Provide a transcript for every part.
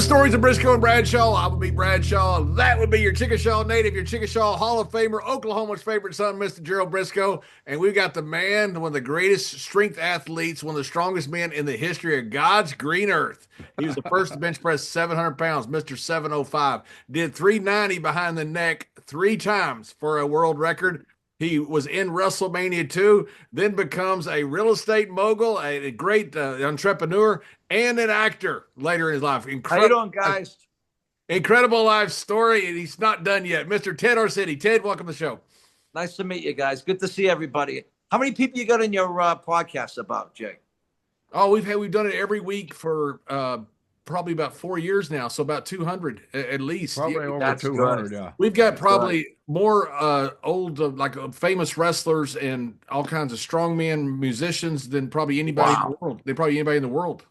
to Stories of Brisco and Bradshaw. I would be Bradshaw. That would be your Chickasaw native, your Chickasaw Hall of Famer, Oklahoma's favorite son, Mr. Gerald Brisco. And we've got the man, one of the greatest strength athletes, one of the strongest men in the history of God's green earth. He was the first to bench press 700 pounds, Mr. 705. Did 390 behind the neck 3 times for a world record. He was in WrestleMania 2, then becomes a real estate mogul, a great entrepreneur, and an actor later in his life. How you doing, guys? Incredible life story, and he's not done yet. Mr. Ted ARCIDI. Ted, welcome to the show. Nice to meet you guys. Good to see everybody. How many people you got in your podcast about, Jay? Oh, we've done it every week for probably about 4 years now, so about 200 at least. Probably over 200, good. Yeah. We've got probably more old, famous wrestlers and all kinds of strongmen musicians than probably anybody in the world. Anybody in the world.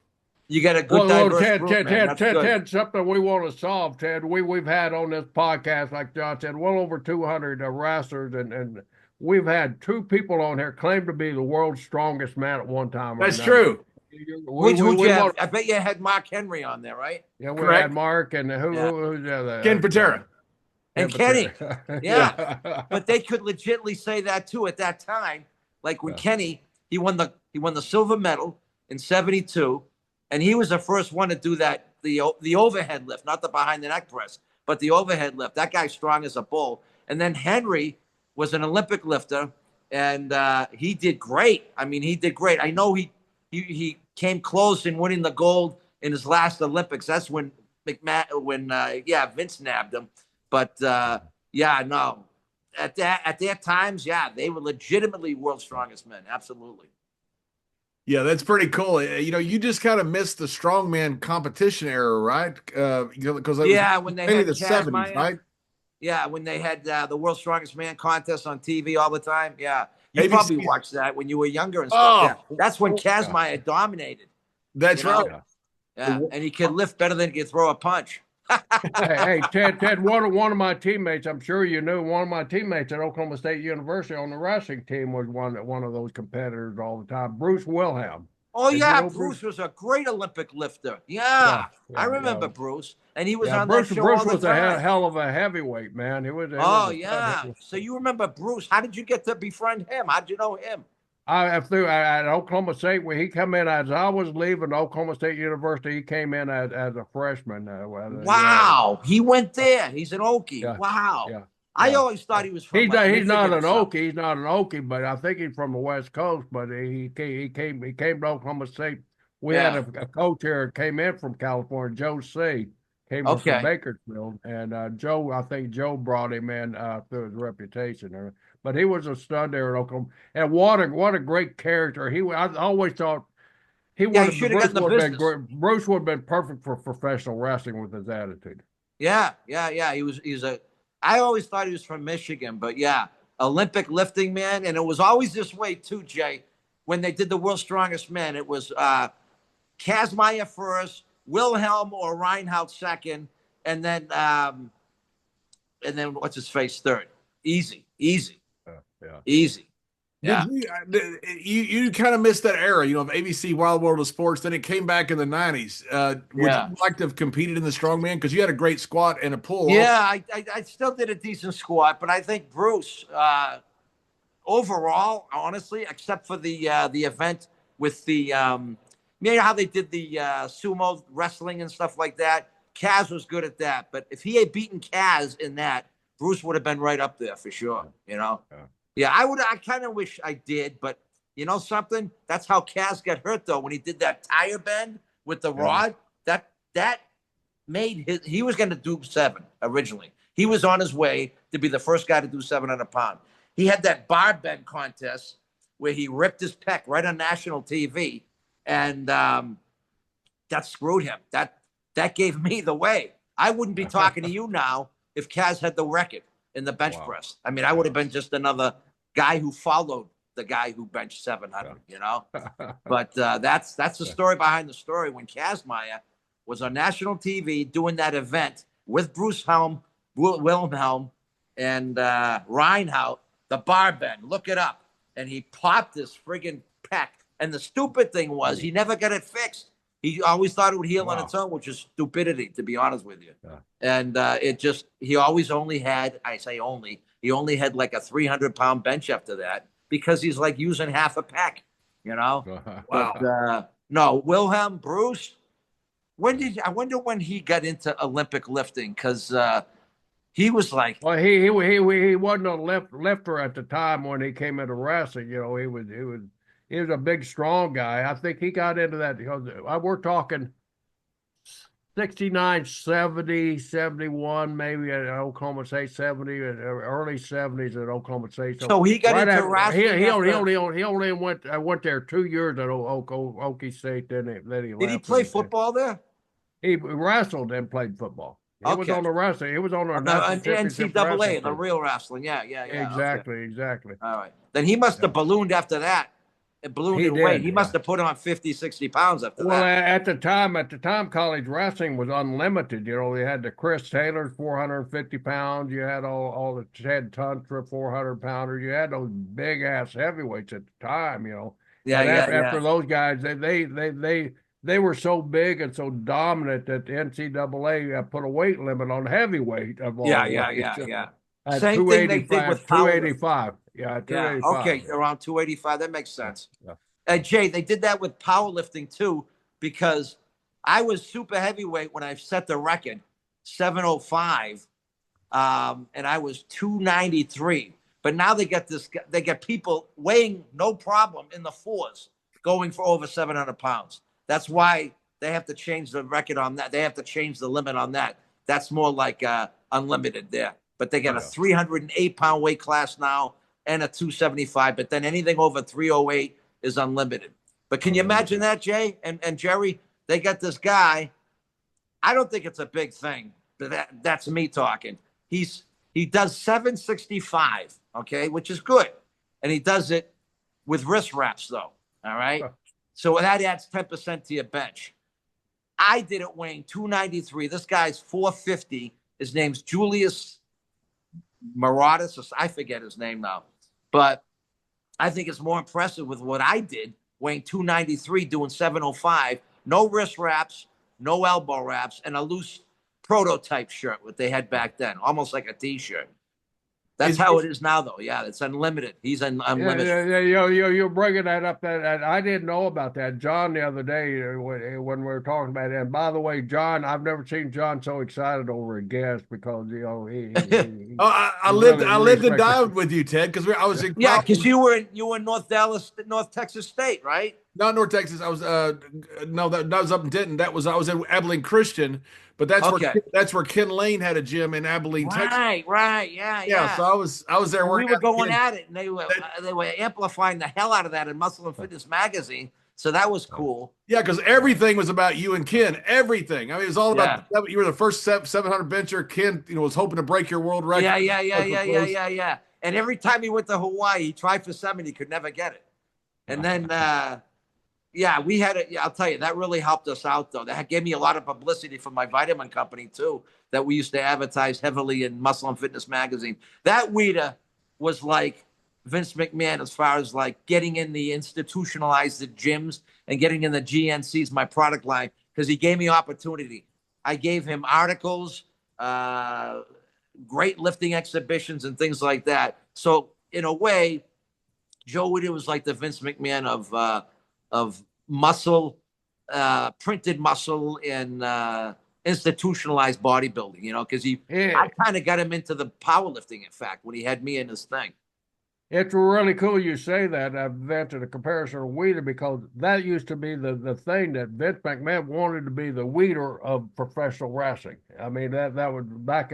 You got a good diverse group, Ted, something we want to solve, Ted. We've had on this podcast, like John said, well over 200 wrestlers, and we've had 2 people on here claim to be the world's strongest man at one time. That's true. I bet you had Mark Henry on there, right? Yeah, we had Mark and who's the other? Ken Patera. And Kenny. Yeah. But they could legitimately say that too at that time. Like when Kenny, he won the silver medal in 72, and he was the first one to do that, the overhead lift, not the behind the neck press, but the overhead lift. That guy's strong as a bull. And then Henry was an Olympic lifter, and he did great. I mean, he did great. I know he came close in winning the gold in his last Olympics. That's when Vince nabbed him. But no, at their times, they were legitimately world's strongest men. Absolutely. Yeah, that's pretty cool. You just kind of missed the strongman competition era, right? Because when they had the 70s, right? Yeah, when they had the world's strongest man contest on TV all the time. Yeah. You ABC. Probably watched that when you were younger and stuff. Oh, that's when Kazmaier dominated. That's right. Yeah, and he could lift better than he could throw a punch. hey, Ted, one of my teammates, I'm sure you knew, one of my teammates at Oklahoma State University on the wrestling team was one of those competitors all the time, Bruce Wilhelm. Oh, yeah, Bruce was a great Olympic lifter. Yeah, I remember Bruce. And he was on that show Bruce all the was time. a hell of a heavyweight, man. So you remember Bruce. How did you get to befriend him? How did you know him? At Oklahoma State, when he come in, as I was leaving Oklahoma State University, he came in as a freshman. Wow. He went there. He's an Okie. Yeah. Wow. Yeah. I always thought he was from He's not an Okie. He's not an Okie, but I think he's from the West Coast. But he came to Oklahoma State. We had a coach here that came in from California, Joe C. Came from Bakersfield, and I think Joe brought him in through his reputation. But he was a stud there at Oklahoma, and what a great character. I always thought Bruce would have been perfect for professional wrestling with his attitude. Yeah. I always thought he was from Michigan, but Olympic lifting, man, and it was always this way too, Jay. When they did the World's Strongest Man, it was Kazmaier first, Wilhelm or Reinhardt second, and then what's his face third? Easy. Easy. Yeah. You kind of missed that era, of ABC Wild World of Sports. Then it came back in the 90s. Would you like to have competed in the strongman? Because you had a great squat and a pull. Yeah, I still did a decent squat, but I think Bruce, overall, honestly, except for the event with the you know how they did the sumo wrestling and stuff like that? Kaz was good at that. But if he had beaten Kaz in that, Bruce would have been right up there for sure, Yeah, I kind of wish I did. But you know something? That's how Kaz got hurt, though, when he did that tire bend with the rod. That made he was going to do 7 originally. He was on his way to be the first guy to do 700 pounds. He had that bar bend contest where he ripped his pec right on national TV. And that screwed him. That gave me the way. I wouldn't be talking to you now if Kaz had the record in the bench press. I mean, I would have been just another guy who followed the guy who benched 700, But that's the story behind the story. When Kazmaier was on national TV doing that event with Bruce Wilhelm and Reinhardt, the bar bend, look it up. And he popped this friggin' pec. And the stupid thing was he never got it fixed. He always thought it would heal on Wow. its own, which is stupidity, to be honest with you. Yeah. And he always only had, he only had like a 300-pound bench after that because he's like using half a pack, you know? Wow. But no, Wilhelm Bruce, I wonder when he got into Olympic lifting, because he was like, well, he wasn't a lifter at the time when he came into wrestling. You know, he was a big, strong guy. I think he got into that. We're talking 69, 70, 71, maybe at Oklahoma State, 70, early 70s at Oklahoma State. So he got into wrestling. He only went there 2 years at Okie State. Then he left. Did he play football there? He wrestled and played football. He was on the wrestling. He was on our NCAA, the real wrestling. Yeah. Exactly. All right. Then he must have ballooned after that. It ballooned in weight. He must have put on 50, 60 pounds after that. Well, at the time, college wrestling was unlimited. You know, they had the Chris Taylors, 450 pounds. You had all the Ted Tuntra, 400 pounders. You had those big ass heavyweights at the time. You know. After those guys, they were so big and so dominant that the NCAA put a weight limit on heavyweight. Same thing they did with 285. Yeah, 285. Okay, around 285. That makes sense. Jay, they did that with powerlifting too, because I was super heavyweight when I set the record, 705, and I was 293. But now they get people weighing no problem in the fours, going for over 700 pounds. That's why they have to change the record on that. They have to change the limit on that. That's more like unlimited there. But they get a 308-pound weight class now and a 275. But then anything over 308 is unlimited. But can you imagine that, Jay and Jerry? They got this guy. I don't think it's a big thing. But that's me talking. He does 765, okay, which is good. And he does it with wrist wraps, though, all right? So that adds 10% to your bench. I did it weighing 293. This guy's 450. His name's Julius Maraudis. I forget his name now. But I think it's more impressive with what I did, weighing 293, doing 705. No wrist wraps, no elbow wraps, and a loose prototype shirt, what they had back then, almost like a T-shirt. That's how it is now, though. Yeah, it's unlimited. He's unlimited. You're bringing that up. That I didn't know about that. John, the other day when we were talking about it. And by the way, John, I've never seen John so excited over a guest because I lived and died with you, Ted, because I was in because you were in North Texas State, right? Not North Texas. I was that was up in Denton. I was in Abilene Christian, but that's where Ken Lane had a gym in Abilene, Texas. Right, yeah. So I was there working. We were going at it, and they were amplifying the hell out of that in Muscle and Fitness magazine. So that was cool. Yeah, because everything was about you and Ken. Everything. I mean, it was all about you were the first 700 bencher. Ken, was hoping to break your world record. Yeah. And every time he went to Hawaii, he tried for 7. He could never get it. And then. We had it. I'll tell you, that really helped us out, though. That gave me a lot of publicity for my vitamin company, too, that we used to advertise heavily in Muscle and Fitness magazine. That Weeder was like Vince McMahon as far as like getting in the institutionalized gyms and getting in the GNCs, my product line, because he gave me opportunity. I gave him articles, great lifting exhibitions and things like that. So in a way, Joe Weeder was like the Vince McMahon of muscle, printed muscle, and institutionalized bodybuilding, because I kind of got him into the powerlifting, in fact, when he had me in his thing. It's really cool you say that, Vince, in a comparison to Weeder, because that used to be the thing that Vince McMahon wanted to be the Weeder of professional wrestling. I mean, that was back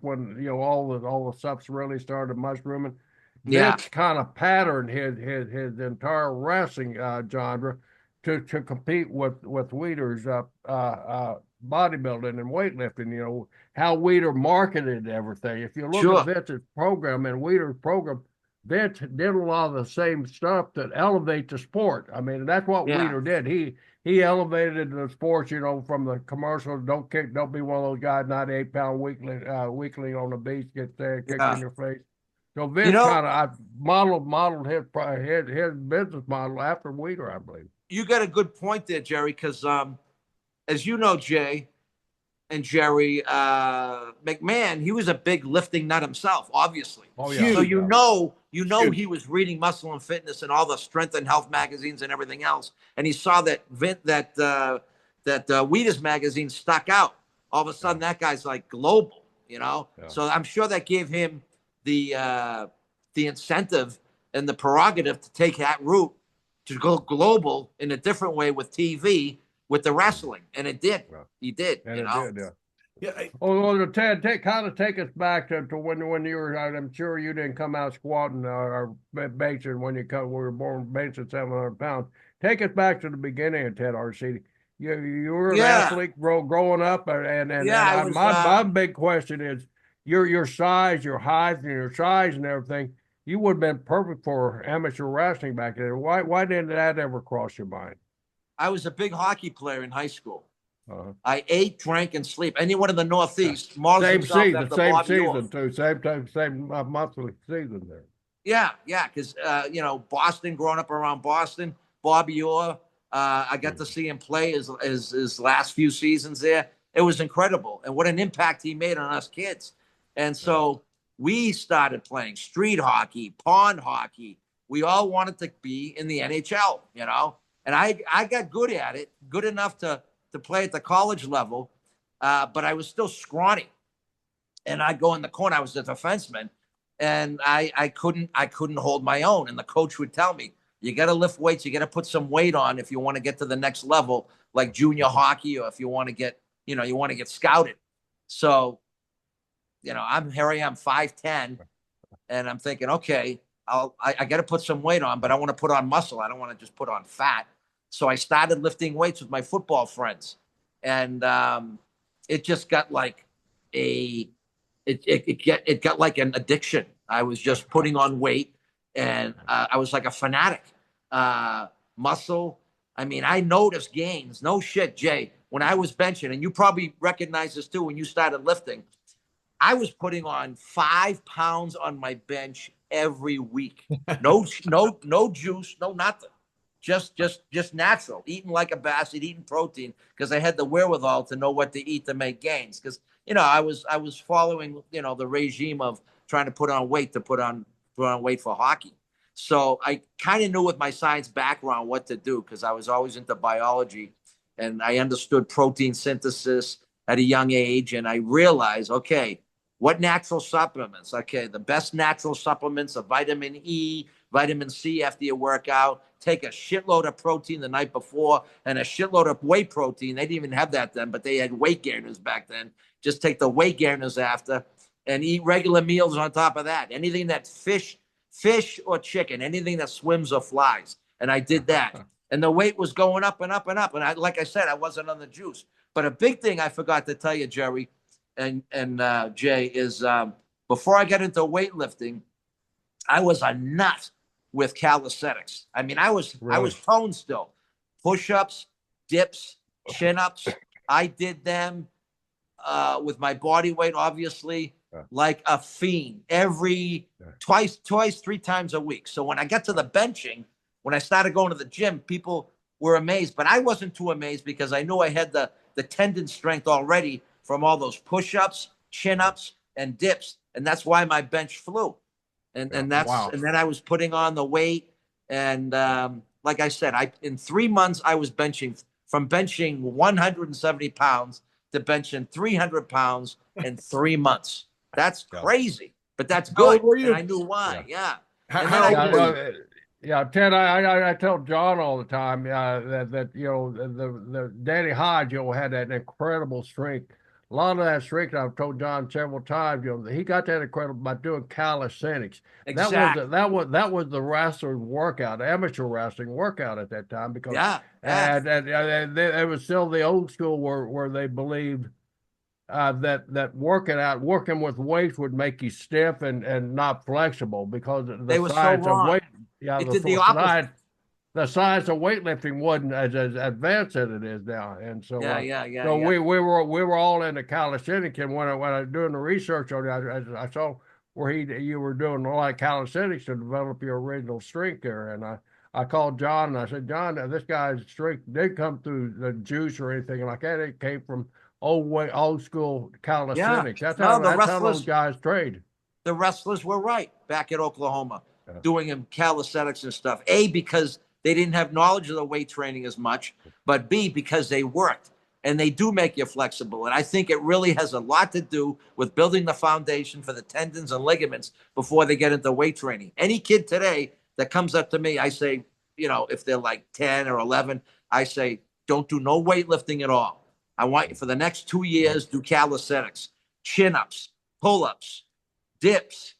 when all the stuff's really started mushrooming. Vince kind of patterned his entire wrestling genre to compete with Weeder's bodybuilding and weightlifting. How Weeder marketed everything. If you look at Vince's program and Weeder's program, Vince did a lot of the same stuff that elevate the sport. I mean, that's what Weeder did. He elevated the sports, from the commercials. Don't be one of those guys, 98-pound weakling on the beach, get there, kick in your face. So Vince kind of modeled his business model after Weeder, I believe. you got a good point there, Jerry, because as you know, Jay and Jerry, McMahon, he was a big lifting nut himself, obviously. Oh yeah. So he was reading Muscle and Fitness and all the strength and health magazines and everything else, and he saw that Wheatus magazine stuck out. All of a sudden, that guy's like global, Yeah. So I'm sure that gave him the incentive and the prerogative to take that route to go global in a different way with TV, with the wrestling, and it did. Yeah. He did. And it did, yeah. Yeah. Well, Ted, take us back to when you were. I'm sure you didn't come out squatting or benching when you were born benching 700 pounds. Take us back to the beginning of Ted RCD. You were an athlete growing up, and my big question is your size, your height, and your size and everything. You would have been perfect for amateur wrestling back then. Why didn't that ever cross your mind? I was a big hockey player in high school. I ate, drank, and sleep. Anyone in the Northeast, same season too. Same monthly season there. Yeah, because Boston, growing up around Boston, Bobby Orr. I got to see him play his last few seasons there. It was incredible, and what an impact he made on us kids. And so we started playing street hockey, pond hockey. We all wanted to be in the NHL, And I got good at it, good enough to play at the college level, but I was still scrawny. And I'd go in the corner. I was a defenseman, and I couldn't hold my own. And the coach would tell me, you got to lift weights. You got to put some weight on if you want to get to the next level, like junior hockey, or if you want to get, you want to get scouted. So, here I am 5'10", and I'm thinking, okay, I got to put some weight on, but I want to put on muscle. I don't want to just put on fat. So I started lifting weights with my football friends, and it just got like it got like an addiction. I was just putting on weight. And I was like a fanatic. Muscle. I mean, I noticed gains. No shit, Jay. When I was benching, and you probably recognize this too when you started lifting, I was putting on 5 pounds on my bench every week. No juice, no nothing. Just natural. Eating like a bastard, eating protein, because I had the wherewithal to know what to eat to make gains. Because I was following the regime of trying to put on weight weight for hockey. So I kind of knew with my science background what to do, because I was always into biology, and I understood protein synthesis at a young age. And I realized, okay, what natural supplements? Okay, the best natural supplements are vitamin E, vitamin C after you work out. Take a shitload of protein the night before and a shitload of whey protein. They didn't even have that then, but they had weight gainers back then. Just take the weight gainers after, and eat regular meals on top of that. Anything that fish or chicken, anything that swims or flies. And I did that. And the weight was going up and up and up. And like I said, I wasn't on the juice. But a big thing I forgot to tell you, Jerry and Jay, is before I got into weightlifting, I was a nut with calisthenics. I mean, I was toned still. Push-ups, dips, chin-ups. I did them with my body weight, obviously, like a fiend, twice, 3 times a week. So when I got to the benching, when I started going to the gym, people were amazed, but I wasn't too amazed, because I knew I had the tendon strength already from all those push-ups, chin-ups, and dips. And that's why my bench flew. And then I was putting on the weight. And like I said, in 3 months, I was benching 170 pounds to benching 300 pounds in 3 months. That's crazy, but that's good. And I knew why. Yeah. Ted, I tell John all the time that the Danny Hodge had that incredible strength. A lot of that strength, I've told John several times, he got that incredible by doing calisthenics. Exactly. That was the wrestling workout, amateur wrestling workout at that time, because and it was still the old school where they believed that working with weights would make you stiff and not flexible, because they were so wrong. Weight. Yeah, it did the opposite. The science of weightlifting wasn't as advanced as it is now, and so we were all into calisthenics. And when I was doing the research on it, I saw where you were doing a lot of calisthenics to develop your original strength there, and I called John and I said, John, this guy's strength didn't come through the juice or anything like that. It came from old school Yeah. calisthenics. No, That's how those guys trade. The wrestlers were right back at Oklahoma, Yeah. doing calisthenics and stuff. A, because they didn't have knowledge of the weight training as much, but B, because they worked. And they do make you flexible. And I think it really has a lot to do with building the foundation for the tendons and ligaments before they get into weight training. Any kid today that comes up to me, I say, if they're like 10 or 11, I say, don't do no weightlifting at all. I want you for the next 2 years, do calisthenics, chin-ups, pull-ups, dips,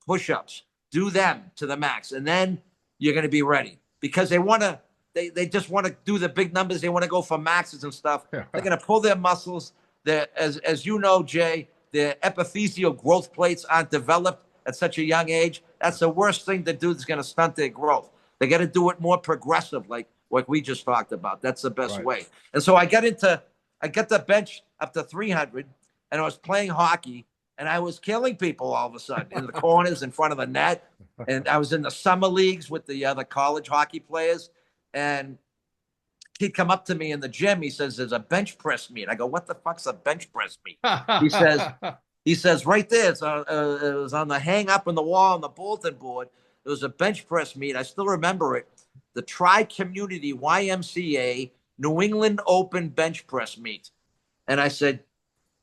push-ups. Do them to the max. And then you're going to be ready because they want to. They just want to do the big numbers. They want to go for maxes and stuff. They're going to pull their muscles. As you know, Jay, their epiphyseal growth plates aren't developed at such a young age. That's the worst thing to do that's going to stunt their growth. They got to do it more progressive, like we just talked about. That's the best way. And so I got the bench up to 300, and I was playing hockey, and I was killing people all of a sudden in the corners in front of the net. And I was in the summer leagues with the other college hockey players. And he'd come up to me in the gym. He says, there's a bench press meet. I go, what the fuck's a bench press meet? He says, right there. It was on the hang up on the wall on the bulletin board. There was a bench press meet. I still remember it. The Tri-Community YMCA New England Open bench press meet. And I said,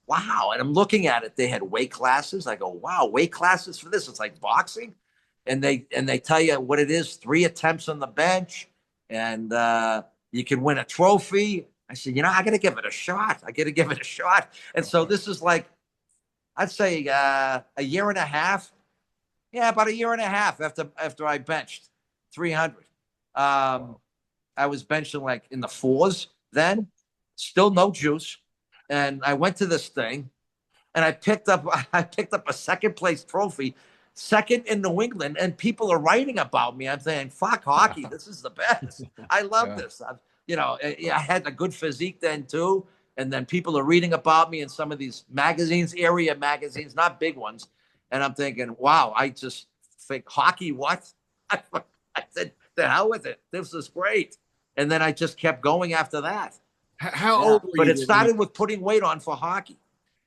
wow. And I'm looking at it. They had weight classes. I go, wow, weight classes for this. It's like boxing. And they tell you what it is, 3 attempts on the bench. And you can win a trophy. I said, I got to give it a shot. And so this is like, I'd say a year and a half. Yeah, about a year and a half after I benched 300. I was benching like in the 4s then, still no juice. And I went to this thing and I picked up a second place trophy. Second in New England, and people are writing about me. I'm saying, fuck hockey. This is the best. I love this. I had a good physique then too. And then people are reading about me in some of these magazines, area magazines, not big ones. And I'm thinking, wow, I just think hockey, what? I said, the hell with it. This is great. And then I just kept going after that. How old were you? But it started with putting weight on for hockey.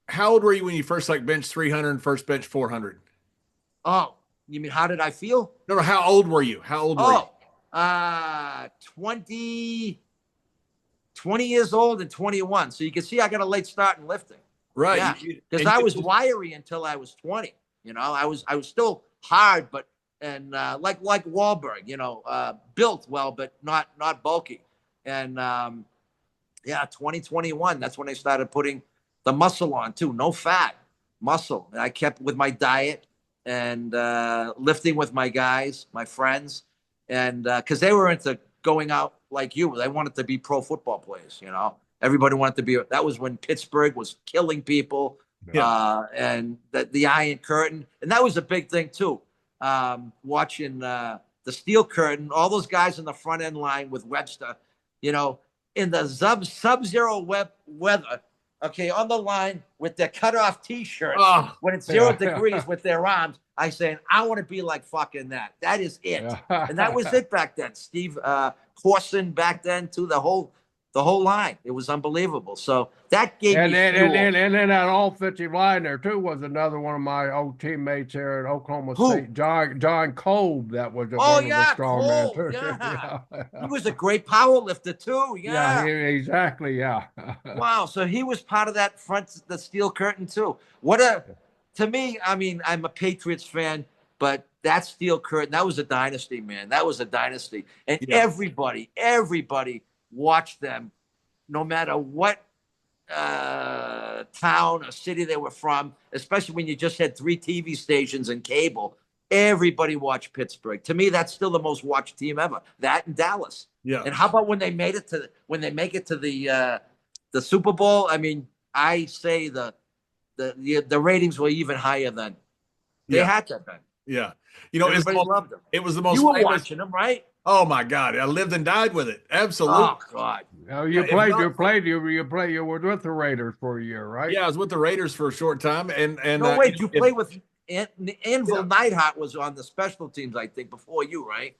How old were you when you first benched 300 and first bench 400? Oh, you mean how did I feel? No, how old were you? 20 years old and 21. So you can see I got a late start in lifting. Right. Yeah. Because I was wiry until I was 20. I was still hard, but like Wahlberg, built well, but not bulky. And 2021, that's when I started putting the muscle on too. No fat, muscle. And I kept with my diet and lifting with my guys, my friends, and because they were into going out like you. They wanted to be pro football players, Everybody wanted to be. That was when Pittsburgh was killing people, and the Iron Curtain. And that was a big thing, too, watching the Steel Curtain, all those guys in the front end line with Webster, in the sub-zero weather, on the line with their cut-off T-shirts when it's 0 degrees with their arms. I saying, I want to be like fucking that. That is it. And that was it back then. Steve Corson back then, too, the whole line. It was unbelievable. So that gave me fuel. And then that offensive line there, too, was another one of my old teammates here at Oklahoma State, John Kolb. That was one of the strong men, too. Yeah. He was a great power lifter, too. Yeah, exactly, yeah. Wow, so he was part of that the Steel Curtain, too. To me, I mean, I'm a Patriots fan, but that Steel Curtain, that was a dynasty, man. That was a dynasty. And everybody watched them, no matter what town or city they were from, especially when you just had 3 TV stations and cable. Everybody watched Pittsburgh. To me, that's still the most watched team ever. That and Dallas. Yeah. And how about when they make it to the Super Bowl? I mean, I say the ratings were even higher then. They had to have been. Yeah. Everybody loved them. It was the most You were famous. watching them, right? Oh my God. I lived and died with it. Absolutely. Oh God. You were with the Raiders for a year, right? Yeah, I was with the Raiders for a short time. And no, wait, you played with Anvil Neidhart was on the special teams, I think, before you, right?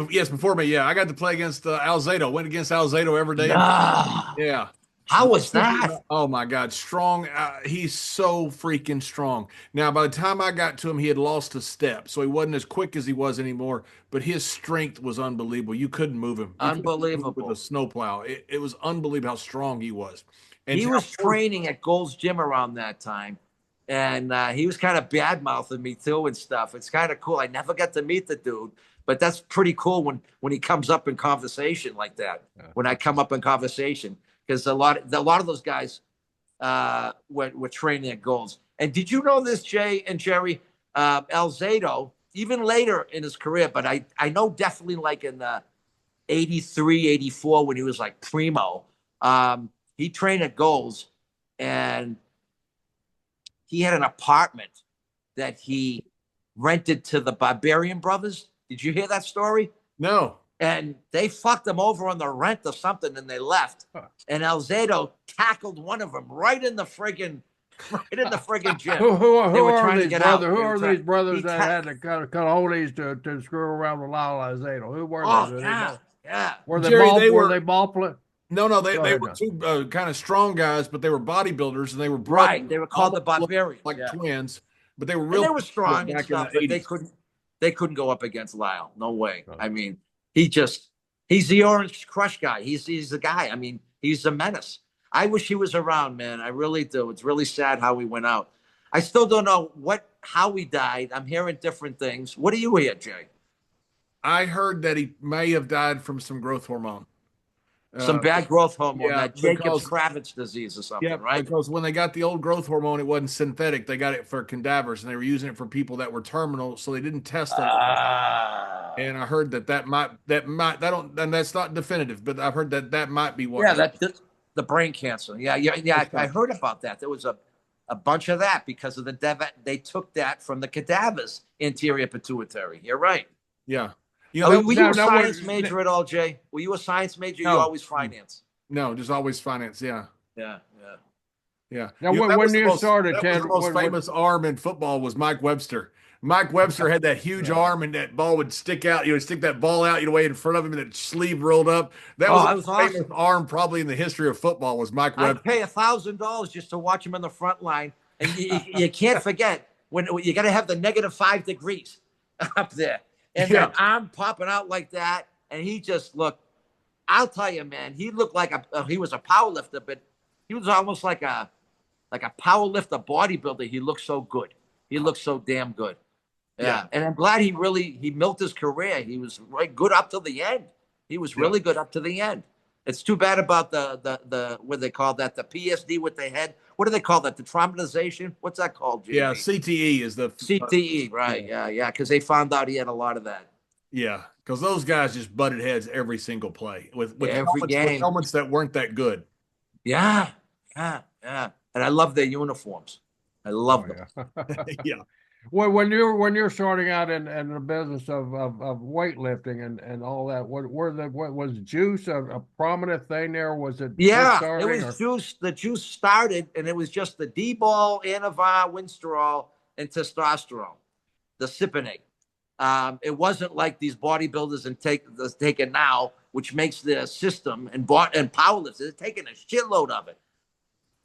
Yes, before me. Yeah, I got to play against Alzado. Went against Alzado every day. Yeah. How was that? Oh my God, strong. He's so freaking strong. Now, by the time I got to him, he had lost a step, so he wasn't as quick as he was anymore. But his strength was unbelievable. You couldn't move him. You couldn't move him Unbelievable. with a snowplow. It was unbelievable how strong he was. And He was training at Gold's Gym around that time, and he was kind of bad mouthing me too and stuff. It's kind of cool. I never got to meet the dude, but that's pretty cool when he comes up in conversation like that. Yeah. When I come up in conversation, because a lot of those guys were training at Gold's. And did you know this, Jay and Jerry? Alzado, even later in his career, but I know definitely like in the 83, 84 when he was like primo. He trained at Gold's, and he had an apartment that he rented to the Barbarian Brothers. Did you hear that story? No. And they fucked him over on the rent or something, and they left. And Alzado tackled one of them right in the friggin' gym. Who are these brothers? Who are these brothers that had to cut oldies to screw around with Lyle Alzado? Who were they? Yeah. Were they ball play? No, they were two kind of strong guys, but they were bodybuilders, and they were brothers. Right. They were called the Barbarians, like twins, but they were real. And they were strong and stuff, but they couldn't go up against Lyle. No way. Oh. I mean, he's the Orange Crush guy. He's the guy. I mean, he's a menace. I wish he was around, man. I really do. It's really sad how he went out. I still don't know how he died. I'm hearing different things. What do you hear, Jay? I heard that he may have died from some growth hormone. Some bad growth hormone, that Jacobs-Kravitz disease or something, right? Because when they got the old growth hormone, it wasn't synthetic. They got it for cadavers, and they were using it for people that were terminal, so they didn't test them. And I heard that might, and that's not definitive, but I've heard that might be what. Yeah, the brain cancer. Yeah. I heard about that. There was a bunch of that because of they took that from the cadavers, anterior pituitary. You're right. Yeah. Were you a science major at all, Jay? Were you a science major? No. You always finance? No, just always finance. Yeah. Now, when you started, Ted, the most famous arm in football was Mike Webster. Mike Webster had that huge arm, and that ball would stick out. You would stick that ball out, way in front of him, and that sleeve rolled up. That was the famous arm probably in the history of football was Mike Webster. I'd pay $1,000 just to watch him in the front line, and you can't forget when you got to have the -5 degrees up there. And that arm popping out like that, and he just looked. I'll tell you, man, he looked like he was a power lifter, but he was almost like a power lifter bodybuilder. He looked so good. He looked so damn good. Yeah. And I'm glad he milked his career. He was right good up to the end. He was really good up to the end. It's too bad about the what do they call that? The PSD with the head. What do they call that? The traumatization? What's that called, Jimmy? Yeah, CTE is the CTE, right? Yeah. Because they found out he had a lot of that. Yeah, because those guys just butted heads every single play with every game. With helmets that weren't that good. Yeah. And I love their uniforms. I love them. Yeah. Well, when you're starting out in the business of weightlifting and all that, what was juice a prominent thing there? Was it? Yeah, it was juice. The juice started, and it was just the D-ball, Anavar, Winstrol, and testosterone, the Cypionate. It wasn't like these bodybuilders take it now, which makes their system and powerlifters. They're taking a shitload of it.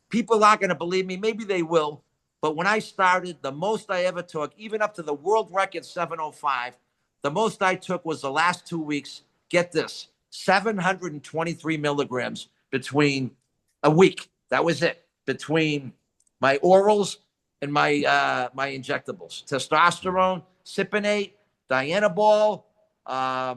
People aren't going to believe me. Maybe they will. But when I started, the most I ever took, even up to the world record 705, the most I took was the last 2 weeks. Get this, 723 milligrams between a week. That was it. Between my orals and my injectables. Testosterone, Cypionate, Dianabol, Anavar,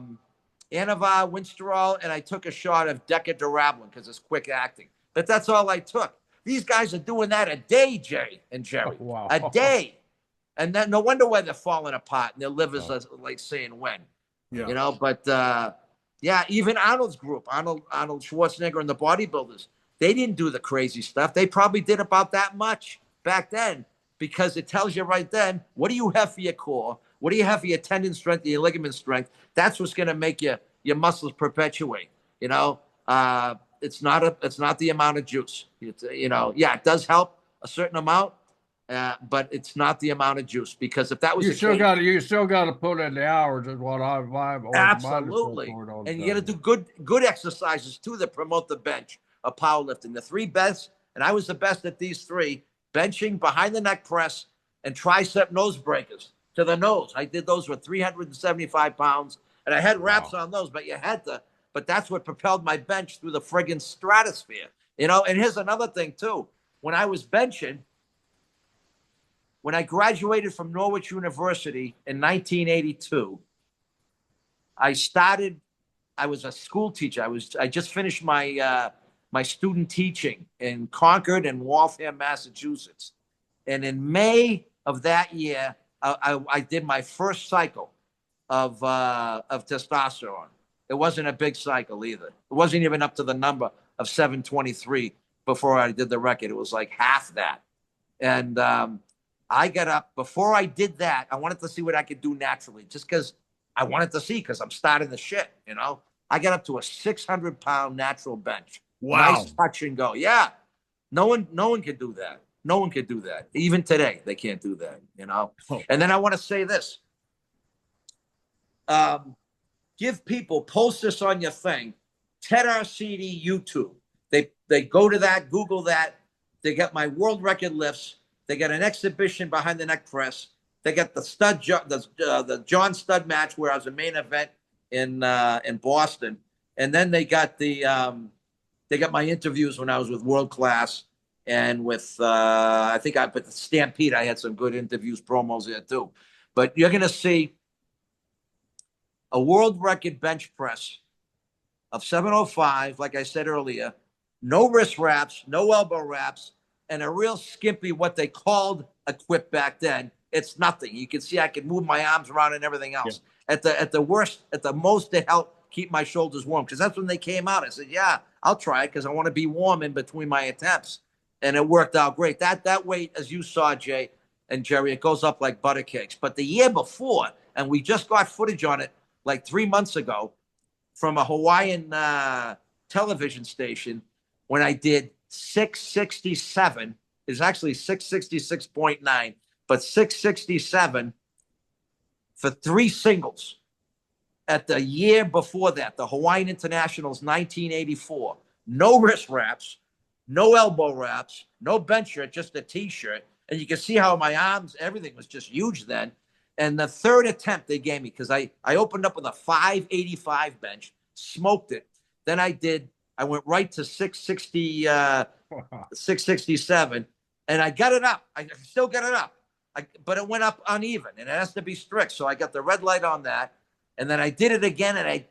Winstrol, and I took a shot of Decadurabolin because it's quick acting. But that's all I took. These guys are doing that a day, Jay and Jerry. Wow. A day. And then no wonder why they're falling apart and their livers are like saying when. Yeah. But even Arnold's group, Arnold Schwarzenegger and the bodybuilders, they didn't do the crazy stuff. They probably did about that much back then because it tells you right then, what do you have for your core? What do you have for your tendon strength, your ligament strength? That's what's going to make your muscles perpetuate, It's not the amount of juice. It does help a certain amount, but it's not the amount of juice, because if that was you still got to put in the hours is what absolutely, and you got to do good exercises too that promote the bench of powerlifting. The three best, and I was the best at these three: benching, behind the neck press, and tricep nose breakers to the nose. I did those with 375 pounds, and I had reps on those, but you had to. But that's what propelled my bench through the friggin' stratosphere, you know. And here's another thing too: when I was benching. When I graduated from Norwich University in 1982, I was a school teacher. I just finished my my student teaching in Concord and Waltham, Massachusetts. And in May of that year, I did my first cycle of testosterone. It wasn't a big cycle either. It wasn't even up to the number of 723 before I did the record. It was like half that. And I got up before I did that. I wanted to see what I could do naturally, just because I wanted to see, because I'm starting the shit, you know. I got up to a 600-pound natural bench. Wow. Nice touch and go. Yeah. No one could do that. No one could do that. Even today, they can't do that, you know. And then I want to say this. Give people, post this on your thing, Ted ARCIDI YouTube. They go to that, Google that. They get my world record lifts. They got an exhibition behind the neck press. They got the John Studd match where I was a main event in Boston, and then they got my interviews when I was with World Class and with I think with the Stampede. I had some good interviews, promos there too. But you're gonna see a world record bench press of 705, like I said earlier, no wrist wraps, no elbow wraps, and a real skimpy, what they called equip back then. It's nothing. You can see I can move my arms around and everything else. Yeah. At the most to help keep my shoulders warm, because that's when they came out. I said, yeah, I'll try it because I want to be warm in between my attempts. And it worked out great. That weight, as you saw, Jay and Jerry, it goes up like butter cakes. But the year before, and we just got footage on it like 3 months ago from a Hawaiian television station, when I did 667, is actually 666.9, but 667 for 3 singles. At the year before that, the Hawaiian Internationals 1984, no wrist wraps, no elbow wraps, no bench shirt, just a t-shirt. And you can see how my arms, everything was just huge then. And the third attempt they gave me, because I opened up with a 585 bench, smoked it. Then I went right to 667, and I got it up. I still got it up, but it went up uneven, and it has to be strict. So I got the red light on that, and then I did it again, and it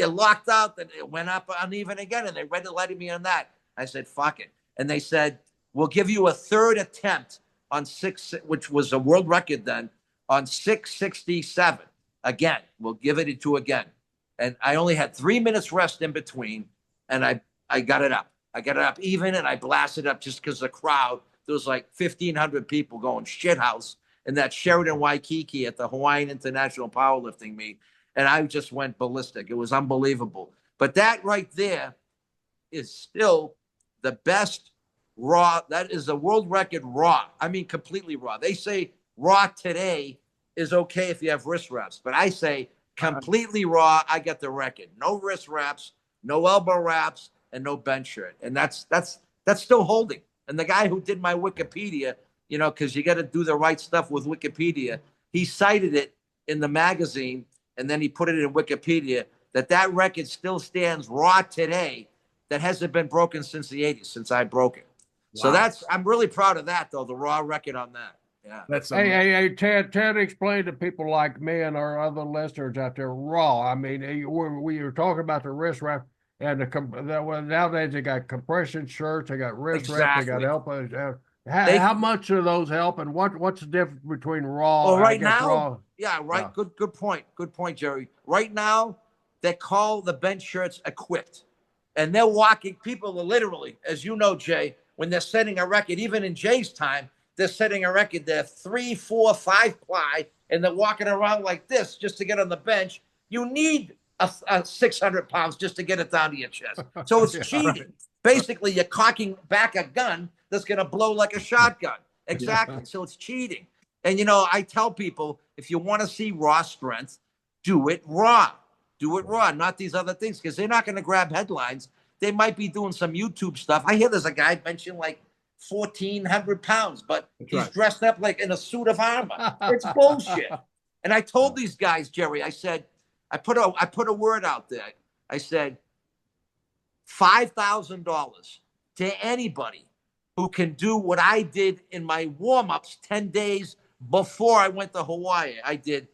locked out, and it went up uneven again, and they red lighted me on that. I said, fuck it. And they said, we'll give you a third attempt on which was a world record then, on 667. Again, we'll give it to again. And I only had 3 minutes rest in between, and I got it up. I got it up even, and I blasted up just because the crowd, there was like 1,500 people going shithouse in that Sheridan Waikiki at the Hawaiian International Powerlifting meet, and I just went ballistic. It was unbelievable. But that right there is still the best raw. That is the world record raw. I mean, completely raw. They say raw today is okay if you have wrist wraps, but I say completely raw. I got the record. No wrist wraps, no elbow wraps, and no bench shirt. And that's still holding. And the guy who did my Wikipedia, you know, because you got to do the right stuff with Wikipedia, he cited it in the magazine, and then he put it in Wikipedia that record still stands raw today. That hasn't been broken since the 80s, since I broke it. Wow. So I'm really proud of that, though, the raw record on that. Yeah. Hey, Ted, explain to people like me and our other listeners out there, raw. I mean, we were talking about the wrist wrap, and nowadays they got compression shirts, they got wrist wraps, they got elbows. How much do those help, and what's the difference between raw? Well, right now, raw? Yeah, right. Yeah. Good point, Jerry. Right now, they call the bench shirts equipped. And they're walking, people are literally, as you know, Jay, when they're setting a record, even in Jay's time, they're setting a record, they're 3, 4, 5 ply, and they're walking around like this just to get on the bench. You need a 600 pounds just to get it down to your chest. So it's cheating. Right. Basically, you're cocking back a gun that's going to blow like a shotgun. Exactly. So it's cheating. And, you know, I tell people, if you want to see raw strength, do it raw. Do it raw, not these other things, because they're not going to grab headlines. They might be doing some YouTube stuff. I hear there's a guy benching like 1,400 pounds, but he's dressed up like in a suit of armor. It's bullshit. And I told these guys, Jerry, I said, I put a word out there. I said, $5,000 to anybody who can do what I did in my warm-ups 10 days before I went to Hawaii. I did,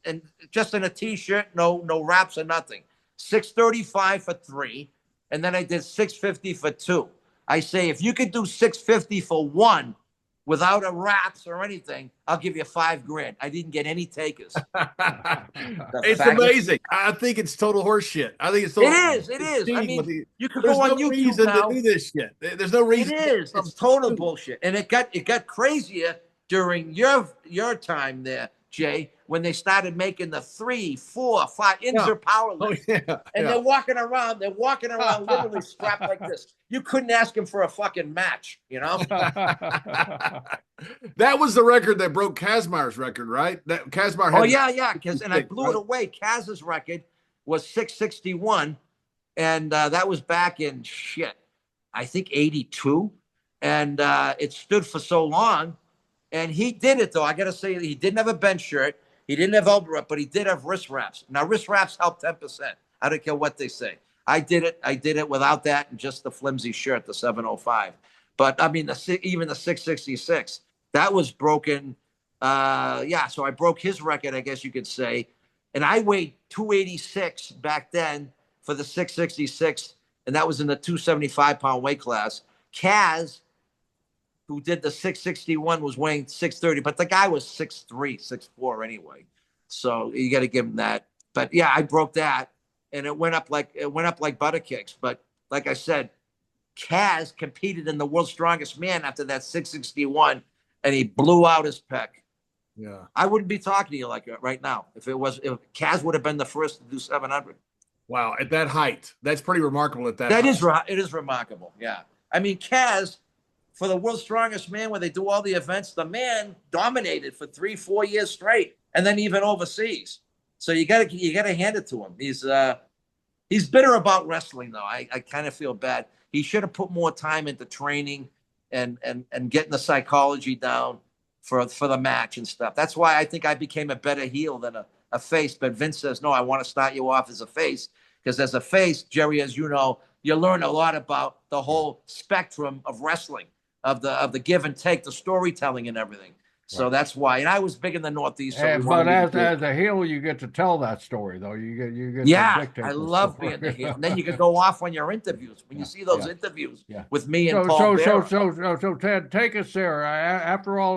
and just in a t-shirt, no wraps or nothing. 635 for 3, and then I did 650 for 2. I say, if you could do 650 for 1 without a wraps or anything, I'll give you $5,000. I didn't get any takers. It's amazing. I think it's total horseshit. I think it's total. It is. I mean, you could go on YouTube now. To do this shit. There's no reason. It is. It's total bullshit. And it got crazier during your time there, Jay, when they started making the 3, 4, 5 insert power lifts. And they're walking around literally strapped like this. You couldn't ask him for a fucking match, you know? That was the record that broke Kazmar's record, right? That Kazmar had. Oh, yeah. And I blew it away. Kaz's record was 661. And that was back in I think 82. And it stood for so long. And he did it, though. I got to say, he didn't have a bench shirt. He didn't have elbow wrap, but he did have wrist wraps. Now, wrist wraps help 10%. I don't care what they say. I did it without that and just the flimsy shirt, the 705. But, I mean, even the 666, that was broken. So I broke his record, I guess you could say. And I weighed 286 back then for the 666, and that was in the 275-pound weight class. Kaz, who did the 661, was weighing 630, but the guy was 6'3", 6'4" anyway. So you got to give him that. But yeah, I broke that, and it went up like butter kicks. But like I said, Kaz competed in the World's Strongest Man after that 661, and he blew out his pec. Yeah, I wouldn't be talking to you like right now if Kaz would have been the first to do 700. Wow, at that height, that's pretty remarkable. At that, it is remarkable. Yeah, I mean, Kaz, for the World's Strongest Man, where they do all the events, the man dominated for 3-4 years straight, and then even overseas. So you gotta hand it to him. He's bitter about wrestling, though. I kind of feel bad. He should have put more time into training and getting the psychology down for the match and stuff. That's why I think I became a better heel than a face. But Vince says, no, I want to start you off as a face, because as a face, Jerry, as you know, you learn a lot about the whole spectrum of wrestling, of the give and take, the storytelling and everything. So that's why. And I was big in the Northeast. So but as a heel, you get to tell that story, though. You get to dictate I love being the heel. And then you can go off on your interviews. When you see those interviews with me and Paul Bearer. So Ted, take us there. After all,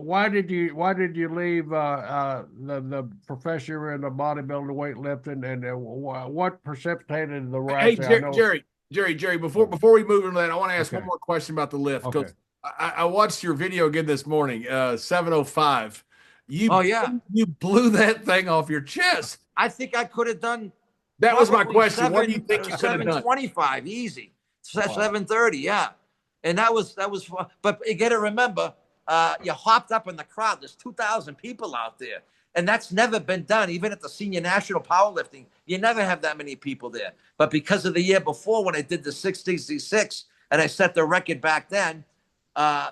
why did you leave the professor in the bodybuilding, weightlifting, and what precipitated the rise? Hey, Jerry, before we move into that, I want to ask one more question about the lift, because I watched your video again this morning, 705. You blew that thing off your chest. I think I could have done. That was my question. What do you think you could have done? 725, easy. 730, yeah. And that was fun. But you got to remember, you hopped up in the crowd. There's 2,000 people out there. And that's never been done. Even at the senior national powerlifting, you never have that many people there. But because of the year before, when I did the 666 and I set the record back then,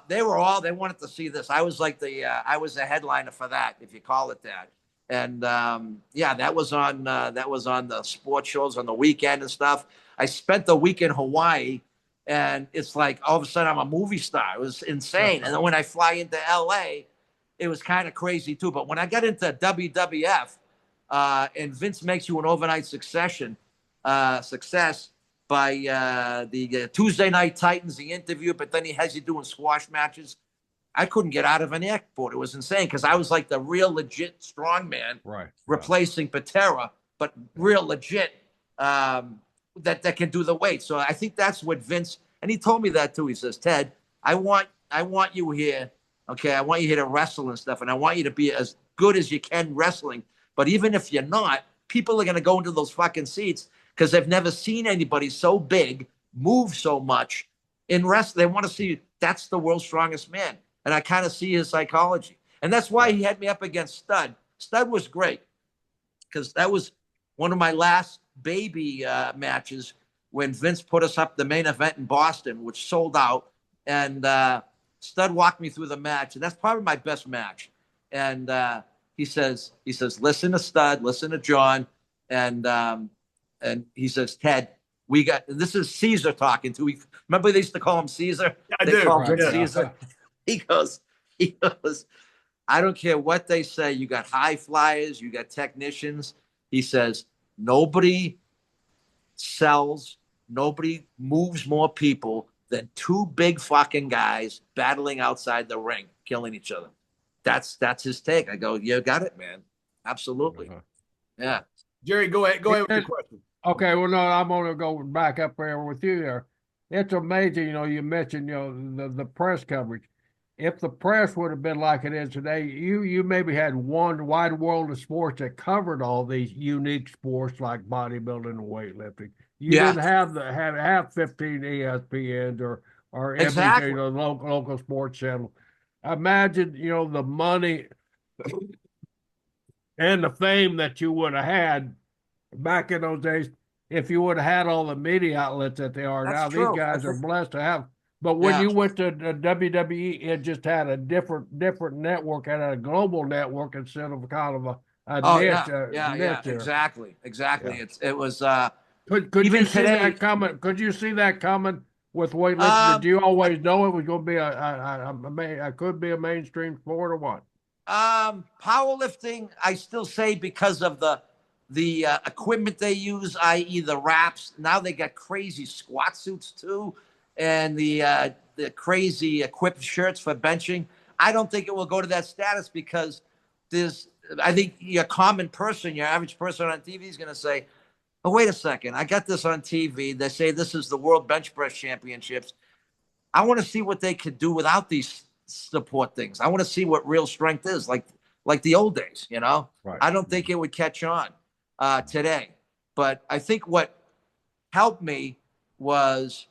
they wanted to see this. I was like I was a headliner for that, if you call it that. And that was on the sports shows on the weekend and stuff. I spent the week in Hawaii, and it's like all of a sudden I'm a movie star. It was insane. And then when I fly into LA, it was kind of crazy too. But when I got into WWF, and Vince makes you an overnight success by the Tuesday Night Titans, the interview, but then he has you doing squash matches. I couldn't get out of an airport. It was insane, because I was like the real legit strongman, replacing Patera, but real legit that can do the weight. So I think that's what Vince, and he told me that too. He says, Ted, I want you here. Okay, I want you here to wrestle and stuff, and I want you to be as good as you can wrestling. But even if you're not, people are going to go into those fucking seats because they've never seen anybody so big, move so much in wrestling. They want to see that's the World's Strongest Man. and I kind of see his psychology. And that's why he had me up against Stud. Stud was great because that was one of my last baby matches when Vince put us up the main event in Boston, which sold out. And Stud walked me through the match, and that's probably my best match. And he says, listen to Stud, listen to John, and he says, Ted, this is Caesar talking to. Remember they used to call him Caesar? I they do. call him Yeah. Caesar. He goes, I don't care what they say. You got high flyers, you got technicians. He says, nobody moves more people than two big fucking guys battling outside the ring, killing each other. That's his take. I go, you got it, man. Absolutely. Yeah. Jerry, go ahead with your question. Okay, well, no, I'm going to go back up there with you there. It's amazing, you mentioned, the press coverage. If the press would have been like it is today, you maybe had one wide world of sports that covered all these unique sports like bodybuilding and weightlifting. You didn't have 15 ESPNs or exactly. everything, local sports channel. Imagine, the money and the fame that you would have had back in those days if you would have had all the media outlets that they are now. These guys are blessed to have. But when you went to the WWE, it just had a different network, had a global network instead of kind of a niche. Exactly. Yeah. It was. Could even you see today, that coming? Could you see that coming with weightlifting? Did you always know it was going to be could be a mainstream sport or what? Powerlifting, I still say because of the equipment they use, i.e. the wraps. Now they got crazy squat suits too, and the crazy equipped shirts for benching. I don't think it will go to that status because I think your common person, your average person on TV is going to say, oh, wait a second, I got this on TV. They say this is the World Bench Press Championships. I want to see what they could do without these support things. I want to see what real strength is, like the old days, Right. I don't think it would catch on today. But I think what helped me was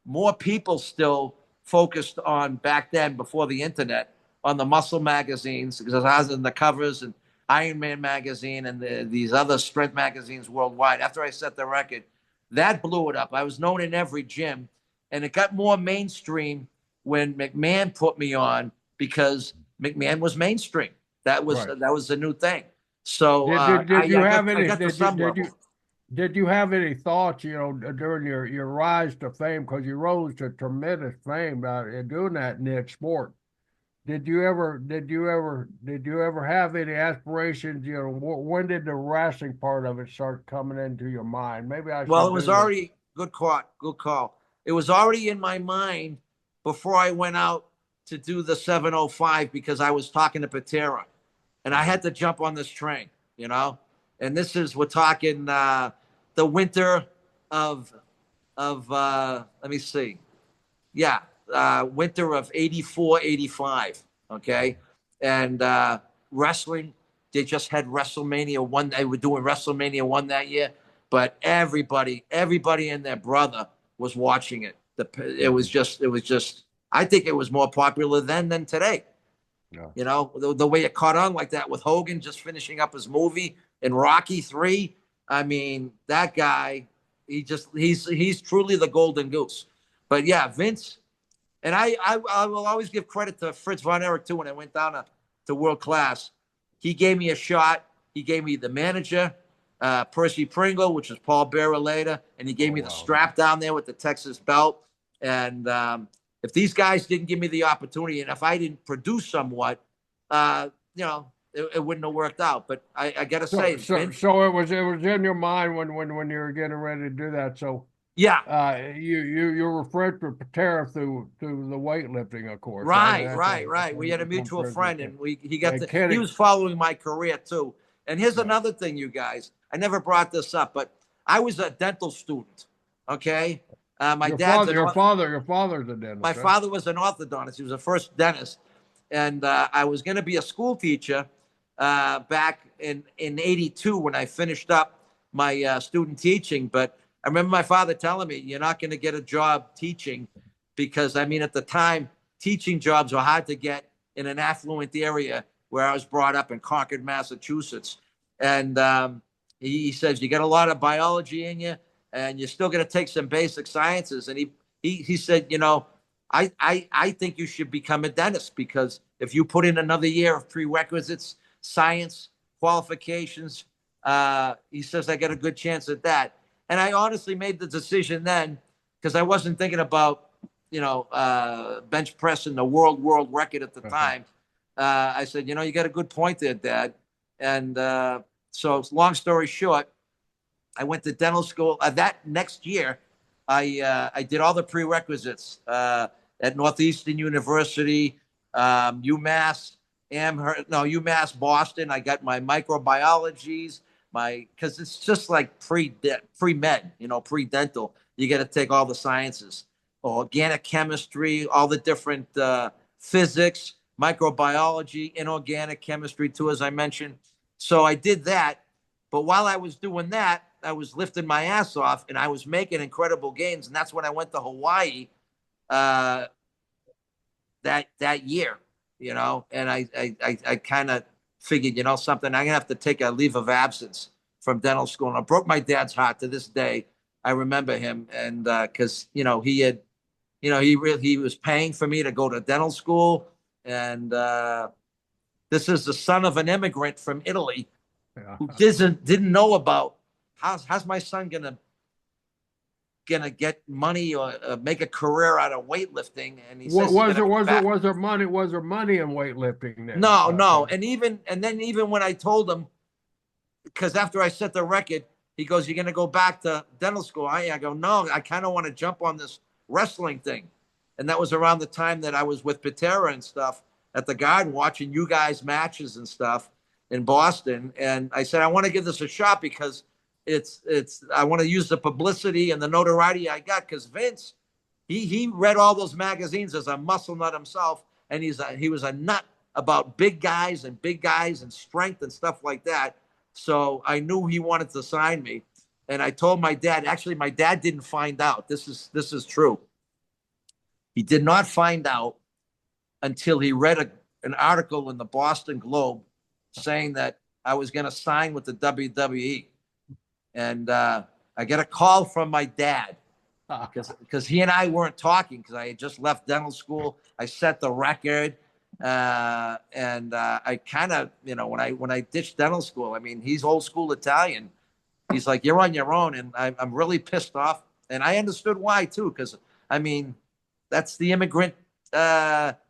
more people still focused on back then, before the internet, on the muscle magazines, because I was in the covers and Iron Man magazine and these other strength magazines worldwide. After I set the record, that blew it up. I was known in every gym, and it got more mainstream when McMahon put me on, because McMahon was mainstream. That was the new thing. So did you have any thoughts, during your rise to fame, because you rose to tremendous fame in doing that niche sport? Did you ever have any aspirations? When did the wrestling part of it start coming into your mind? Maybe I should. Well, it was already good call. It was already in my mind before I went out to do the 705, because I was talking to Patera, and I had to jump on this train, And we're talking the winter of let me see, winter of 84, 85. Okay. And wrestling, they just had WrestleMania 1. They were doing WrestleMania 1 that year, but everybody and their brother was watching it. It was just, I think it was more popular then than today. Yeah. The way it caught on like that with Hogan just finishing up his movie in Rocky 3. I mean, that guy, he's truly the golden goose. But yeah, Vince, and I will always give credit to Fritz von Erich too. When I went down to world class, he gave me a shot. He gave me the manager, Percy Pringle, which was Paul Bearer later, and he gave me the strap down there with the Texas belt. And if these guys didn't give me the opportunity, and if I didn't produce somewhat, it wouldn't have worked out. But I got to say, so it was in your mind when you were getting ready to do that. So yeah, you referred to Patera through the weightlifting, of course. Right. We had a mutual friend, and he was following my career too. And here's another thing, you guys. I never brought this up, but I was a dental student. Okay. Your father's a dentist. My father was an orthodontist. He was the first dentist. And I was going to be a school teacher back in 82 when I finished up my student teaching. But I remember my father telling me, you're not going to get a job teaching because, at the time, teaching jobs were hard to get in an affluent area where I was brought up in Concord, Massachusetts. And he says, you got a lot of biology in you, and you're still going to take some basic sciences. And he said, you know, I think you should become a dentist, because if you put in another year of prerequisites, science, qualifications, he says, I got a good chance at that. And I honestly made the decision then, because I wasn't thinking about, you know, bench pressing the world record at the time. I said, you know, you got a good point there, Dad. And so long story short, I went to dental school. That next year, I did all the prerequisites at Northeastern University, UMass, UMass Boston. I got my microbiologies, because it's just like pre-med, you know, pre-dental. You got to take all the sciences, organic chemistry, all the different physics, microbiology, inorganic chemistry too, as I mentioned. So I did that. But while I was doing that, I was lifting my ass off, and I was making incredible gains. And that's when I went to Hawaii that year, you know, and I kind of figured, you know, something, I'm going to have to take a leave of absence from dental school. And I broke my dad's heart to this day. I remember him, and because, you know, he had, you know, he was paying for me to go to dental school. And this is the son of an immigrant from Italy who didn't know about how's my son gonna get money or make a career out of weightlifting. And he says, was there money in weightlifting then? No. And then even when I told him, because after I set the record, he goes, you're gonna go back to dental school? I go, no, I kind of want to jump on this wrestling thing. And that was around the time that I was with Patera and stuff at the Garden, watching you guys matches and stuff in Boston. And I said, I want to give this a shot, because I want to use the publicity and the notoriety I got, because Vince, he read all those magazines as a muscle nut himself. And he was a nut about big guys and strength and stuff like that. So I knew he wanted to sign me. And I told my dad, actually, my dad didn't find out. This is true. He did not find out until he read an article in the Boston Globe saying that I was going to sign with the WWE. And I get a call from my dad, because he and I weren't talking, because I had just left dental school. I set the record. And I kind of, you know, when I ditched dental school, I mean, he's old school Italian. He's like, you're on your own. And I'm really pissed off. And I understood why too, because I mean, that's the immigrant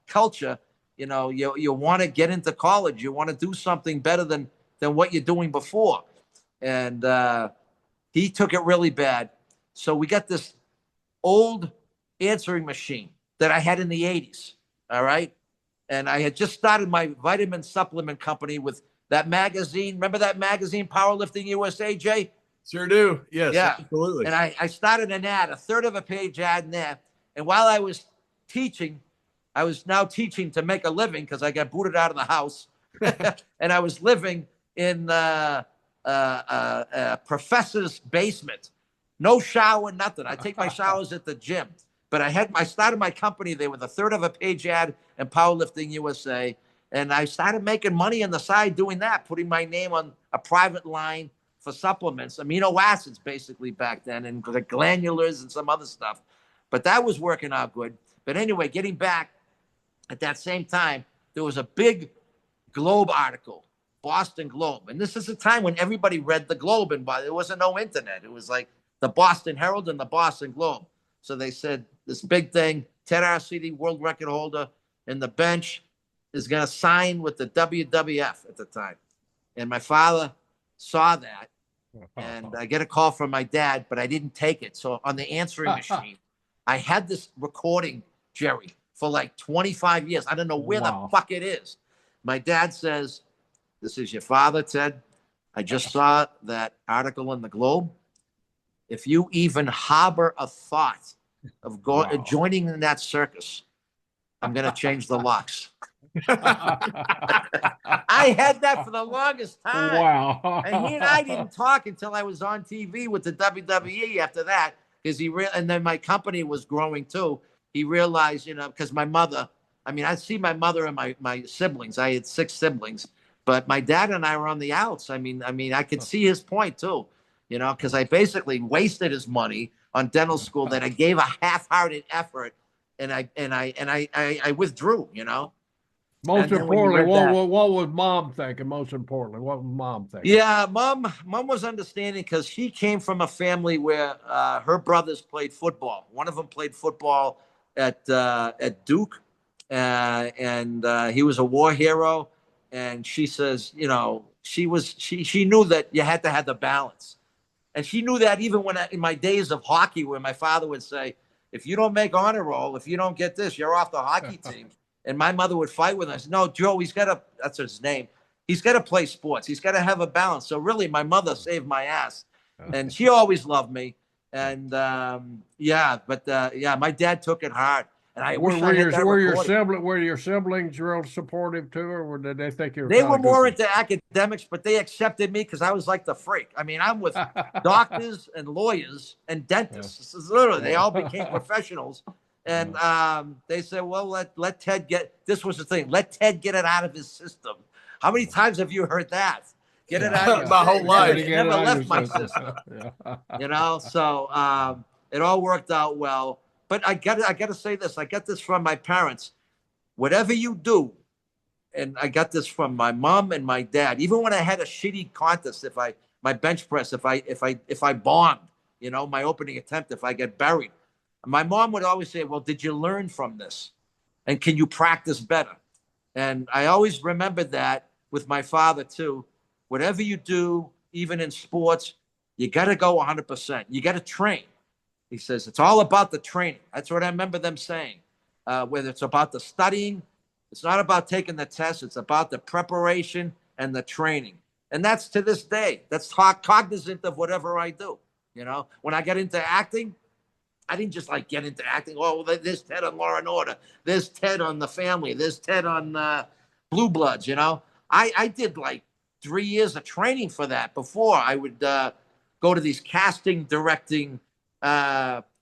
culture. You know, you want to get into college. You want to do something better than what you're doing before. And he took it really bad. So we got this old answering machine that I had in the 80s. All right. And I had just started my vitamin supplement company with that magazine. Remember that magazine, Powerlifting USA, Jay? Sure do. Yes, yeah, absolutely. And I started an ad, a third of a page ad in there. And while I was teaching, I was now teaching to make a living, because I got booted out of the house. And I was living in a professor's basement. No shower, nothing. I take my showers at the gym. But I started my company there with a third of a page ad in Powerlifting USA. And I started making money on the side doing that, putting my name on a private line for supplements, amino acids basically back then, and the glandulars and some other stuff. But that was working out good. But anyway, getting back, at that same time, there was a big Globe article, Boston Globe. And this is a time when everybody read the Globe, and there wasn't no internet. It was like the Boston Herald and the Boston Globe. So they said this big thing, Ted ARCIDI, world record holder in the bench, is going to sign with the WWF at the time. And my father saw that, and I get a call from my dad, but I didn't take it. So on the answering machine, I had this recording, Jerry, for like 25 years. I don't know where the fuck it is. My dad says, this is your father, Ted. I just saw that article in the Globe. If you even harbor a thought of joining in that circus, I'm going to change the locks. I had that for the longest time. Wow. And he and I didn't talk until I was on TV with the WWE after that, because and then my company was growing too. He realized, you know, because my mother I mean, I see my mother and my siblings. I had 6 siblings, but my dad and I were on the outs. I mean, I could see his point too, because I basically wasted his money on dental school. That I gave a half-hearted effort, and I withdrew. Most And then when you importantly, read that, what was mom thinking? Most importantly, what was mom thinking? yeah, mom was understanding because she came from a family where her brothers played football. One of them played football at Duke, and he was a war hero. And she says, she knew that you had to have the balance, and she knew that even in my days of hockey, where my father would say, if you don't make honor roll, if you don't get this, you're off the hockey team. And my mother would fight with us. No, Joe, that's his name. He's got to play sports. He's got to have a balance. So really, my mother saved my ass, and she always loved me. And my dad took it hard. And I wish I had that recording. Were your siblings real supportive too, or did they think you were? They were more into academics, but they accepted me because I was like the freak. I mean, I'm with doctors and lawyers and dentists. Yeah. Literally, they all became professionals. And they said, well, let Ted get, this was the thing, let Ted get it out of his system. How many times have you heard that? Get it out of my whole life. It never left my system. So it all worked out well. But I gotta say this. I got this from my parents. Whatever you do, and I got this from my mom and my dad. Even when I had a shitty contest, my bench press, if I bombed, my opening attempt, if I get buried, my mom would always say, well, did you learn from this? And can you practice better? And I always remembered that with my father too. Whatever you do, even in sports, you got to go 100%. You got to train. He says, it's all about the training. That's what I remember them saying. Whether it's about the studying, it's not about taking the test. It's about the preparation and the training. And that's to this day. That's cognizant of whatever I do. When I get into acting, I didn't just get into acting. Oh, there's Ted on Law and Order. There's Ted on The Family. There's Ted on Blue Bloods. I did 3 years of training for that before I would go to these casting, directing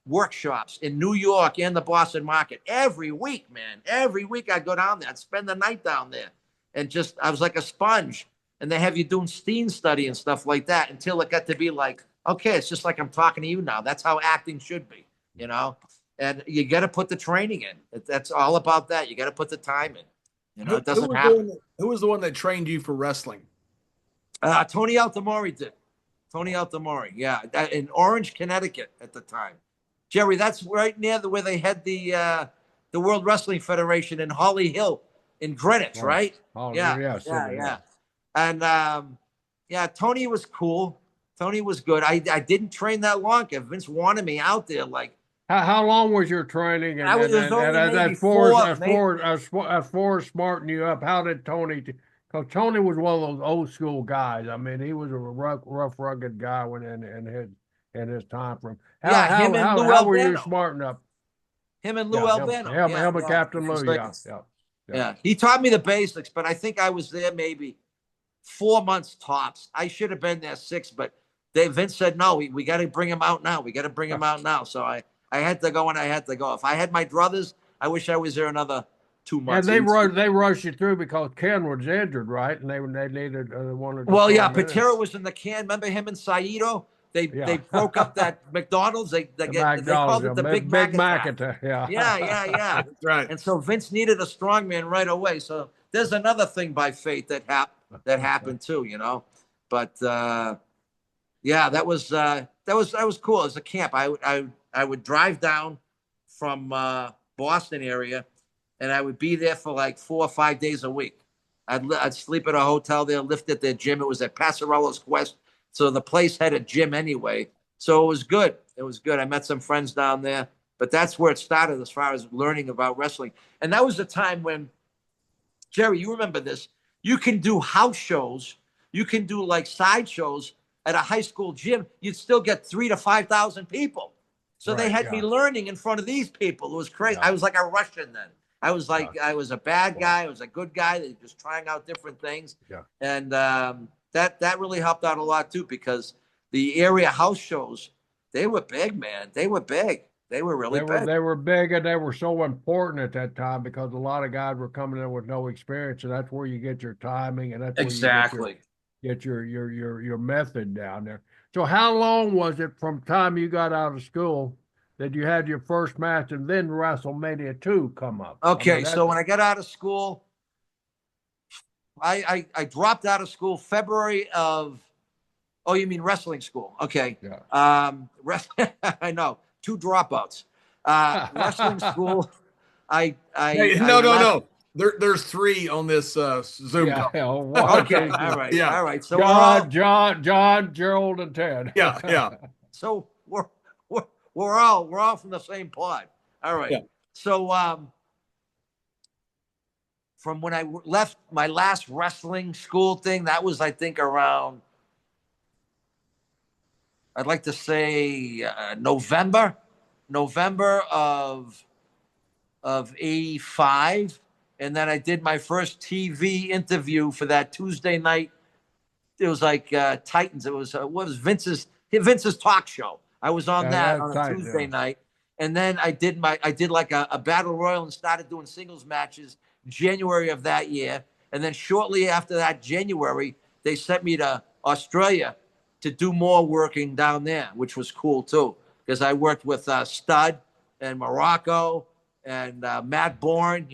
workshops in New York and the Boston market every week, man. Every week I'd go down there. I'd spend the night down there, and I was like a sponge. And they have you doing scene study and stuff like that until it got to be okay, it's just like I'm talking to you now. That's how acting should be. And you got to put the training in. That's all about that. You got to put the time in. It doesn't happen. Who was the one that trained you for wrestling? Tony Altamori did. Tony Altamori, yeah, in Orange, Connecticut at the time. Jerry, that's right near where they had the World Wrestling Federation in Holly Hill in Greenwich, right? Oh, yeah. And Tony was cool. Tony was good. I didn't train that long. Vince wanted me out there How long was your training? And, as far as smarting you up, how did Tony? Because Tony was one of those old school guys. I mean, he was a rough, rugged guy in his time frame. How were you smarting up? Him and Lou Albano. Him and Captain Lou. Yeah. He taught me the basics, but I think I was there maybe 4 months tops. I should have been there 6, but Vince said no. We got to bring him out now. We got to bring him out now. So I had to go, and I had to go. If I had my druthers, I wish I was there another 2 months. And they rushed you through because Ken was injured, right? And they needed one. Well, yeah, Patera was in the can. Remember him and Saito? They broke up that McDonald's. They called it the Big Mac Attack. Yeah. That's right. And so Vince needed a strong man right away. So there's another thing by fate that happened too, But that was cool. As a camp, I would drive down from Boston area, and I would be there for 4 or 5 days a week. I'd sleep at a hotel there, lift at their gym. It was at Passarella's Quest, so the place had a gym anyway. So it was good. I met some friends down there, but that's where it started as far as learning about wrestling. And that was the time when, Jerry, you remember this? You can do house shows. You can do side shows at a high school gym. You'd still get 3,000 to 5,000 people. So they had me learning in front of these people. It was crazy. Yeah. I was like a Russian then. I was I was a bad guy. I was a good guy. They just trying out different things. Yeah. And that really helped out a lot too, because the area house shows, they were big, man. They were big. They were really big. They were big, and they were so important at that time because a lot of guys were coming in with no experience, and that's where you get your timing, and that's where you Exactly. get your method down there. So how long was it from time you got out of school that you had your first match, and then WrestleMania 2 come up? Okay, so when I got out of school, I dropped out of school February of. Oh, you mean wrestling school? Okay. Yeah. I know, 2 dropouts. Wrestling school. No. There's 3 on this Zoom call. Okay. All right. Yeah. All right. So John, Gerald, and Ted. Yeah. So we're all from the same pod. All right. Yeah. So from when I left my last wrestling school thing, that was, I think, around, I'd like to say November of '85, and then I did my first TV interview for that Tuesday night. It was like Titans. It was what was Vince's talk show. I was on that on a Tuesday night, and then I did like a battle royal and started doing singles matches January of that year, and then shortly after that January they sent me to Australia to do more working down there, which was cool too, because I worked with Stud and Morocco and Matt Bourne,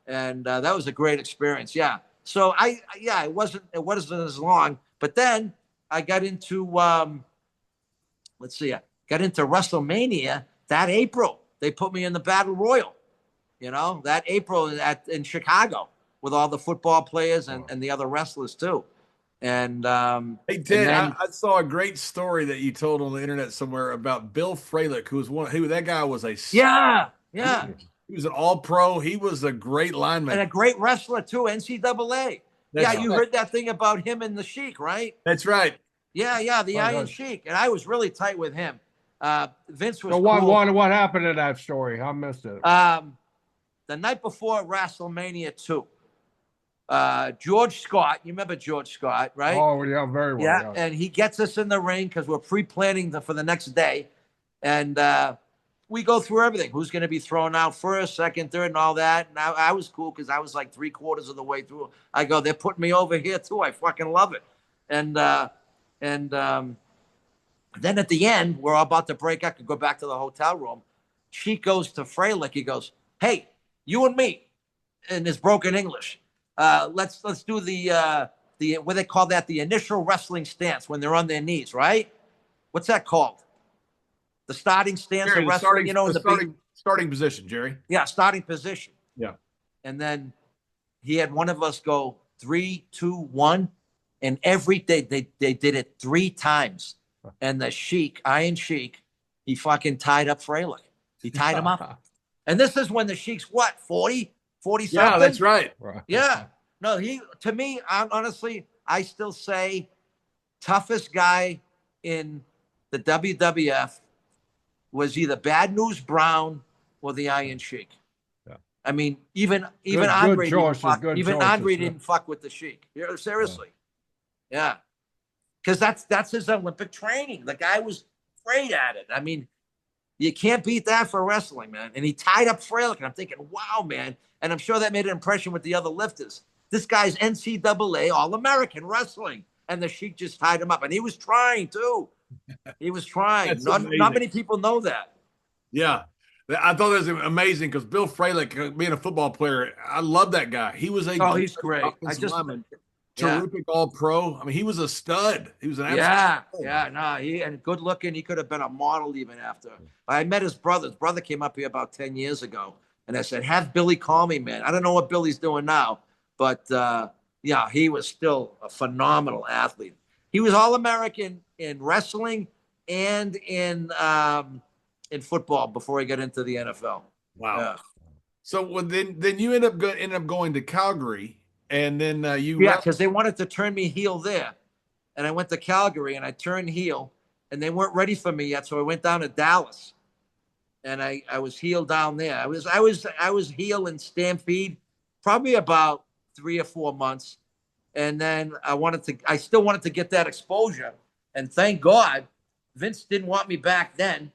and that was a great experience. Yeah. So it wasn't as long, but then I got into I got into WrestleMania that April. They put me in the Battle Royal, that April in Chicago with all the football players and the other wrestlers too. And hey Ted, I saw a great story that you told on the internet somewhere about Bill Fralick, that guy was a yeah. He was an all-pro. He was a great lineman and a great wrestler too. NCAA. You heard that thing about him and the Sheik, right? That's right. Yeah, the Iron Sheik, and I was really tight with him. Vince was. So what happened in that story? I missed it. The night before WrestleMania 2. George Scott, you remember George Scott, right? Oh, yeah, very well. Yeah, and he gets us in the ring because we're pre-planning for the next day, and we go through everything. Who's going to be thrown out first, second, third, and all that. And I was cool because I was like 3/4 of the way through. I go, they're putting me over here too. I fucking love it. And then at the end, we're all about to break up and go back to the hotel room. She goes to Fralick. He goes, "Hey, you and me," in his broken English. Let's do the what they call that, the initial wrestling stance when they're on their knees, right? What's that called? The starting stance of wrestling, starting position, Jerry. Yeah, starting position. Yeah. And then he had one of us go 3, 2, 1, and every day they did it 3 times. And the Sheik, Iron Sheik, he fucking tied up Fralick. He tied him up. And this is when the Sheik's what, 40 something? Yeah, that's right. Yeah. No, to me, honestly, I still say toughest guy in the WWF was either Bad News Brown or the Iron Sheik. Yeah. I mean, even Andre didn't fuck with the Sheik. Seriously. Yeah. Because that's his Olympic training. The guy was great at it. I mean, you can't beat that for wrestling, man. And he tied up Fralick, and I'm thinking, wow, man. And I'm sure that made an impression with the other lifters. This guy's NCAA All-American wrestling. And the Sheik just tied him up. And he was trying, too. He was trying. Not many people know that. Yeah. I thought that was amazing because Bill Fralick, being a football player, I love that guy. He was he's great. Terrific all-pro. I mean, he was a stud. He was an absolute stud. And good looking. He could have been a model even after. I met his brother. His brother came up here about 10 years ago. And I said, have Billy call me, man. I don't know what Billy's doing now. But, he was still a phenomenal athlete. He was All-American in wrestling and in football before he got into the NFL. Wow. Yeah. So then you end up going to Calgary, and then because they wanted to turn me heel there, and I went to Calgary and I turned heel, and they weren't ready for me yet, so I went down to Dallas, and I was heel down there. I was heel in Stampede, probably about 3 or 4 months. And then I still wanted to get that exposure. And thank God, Vince didn't want me back then,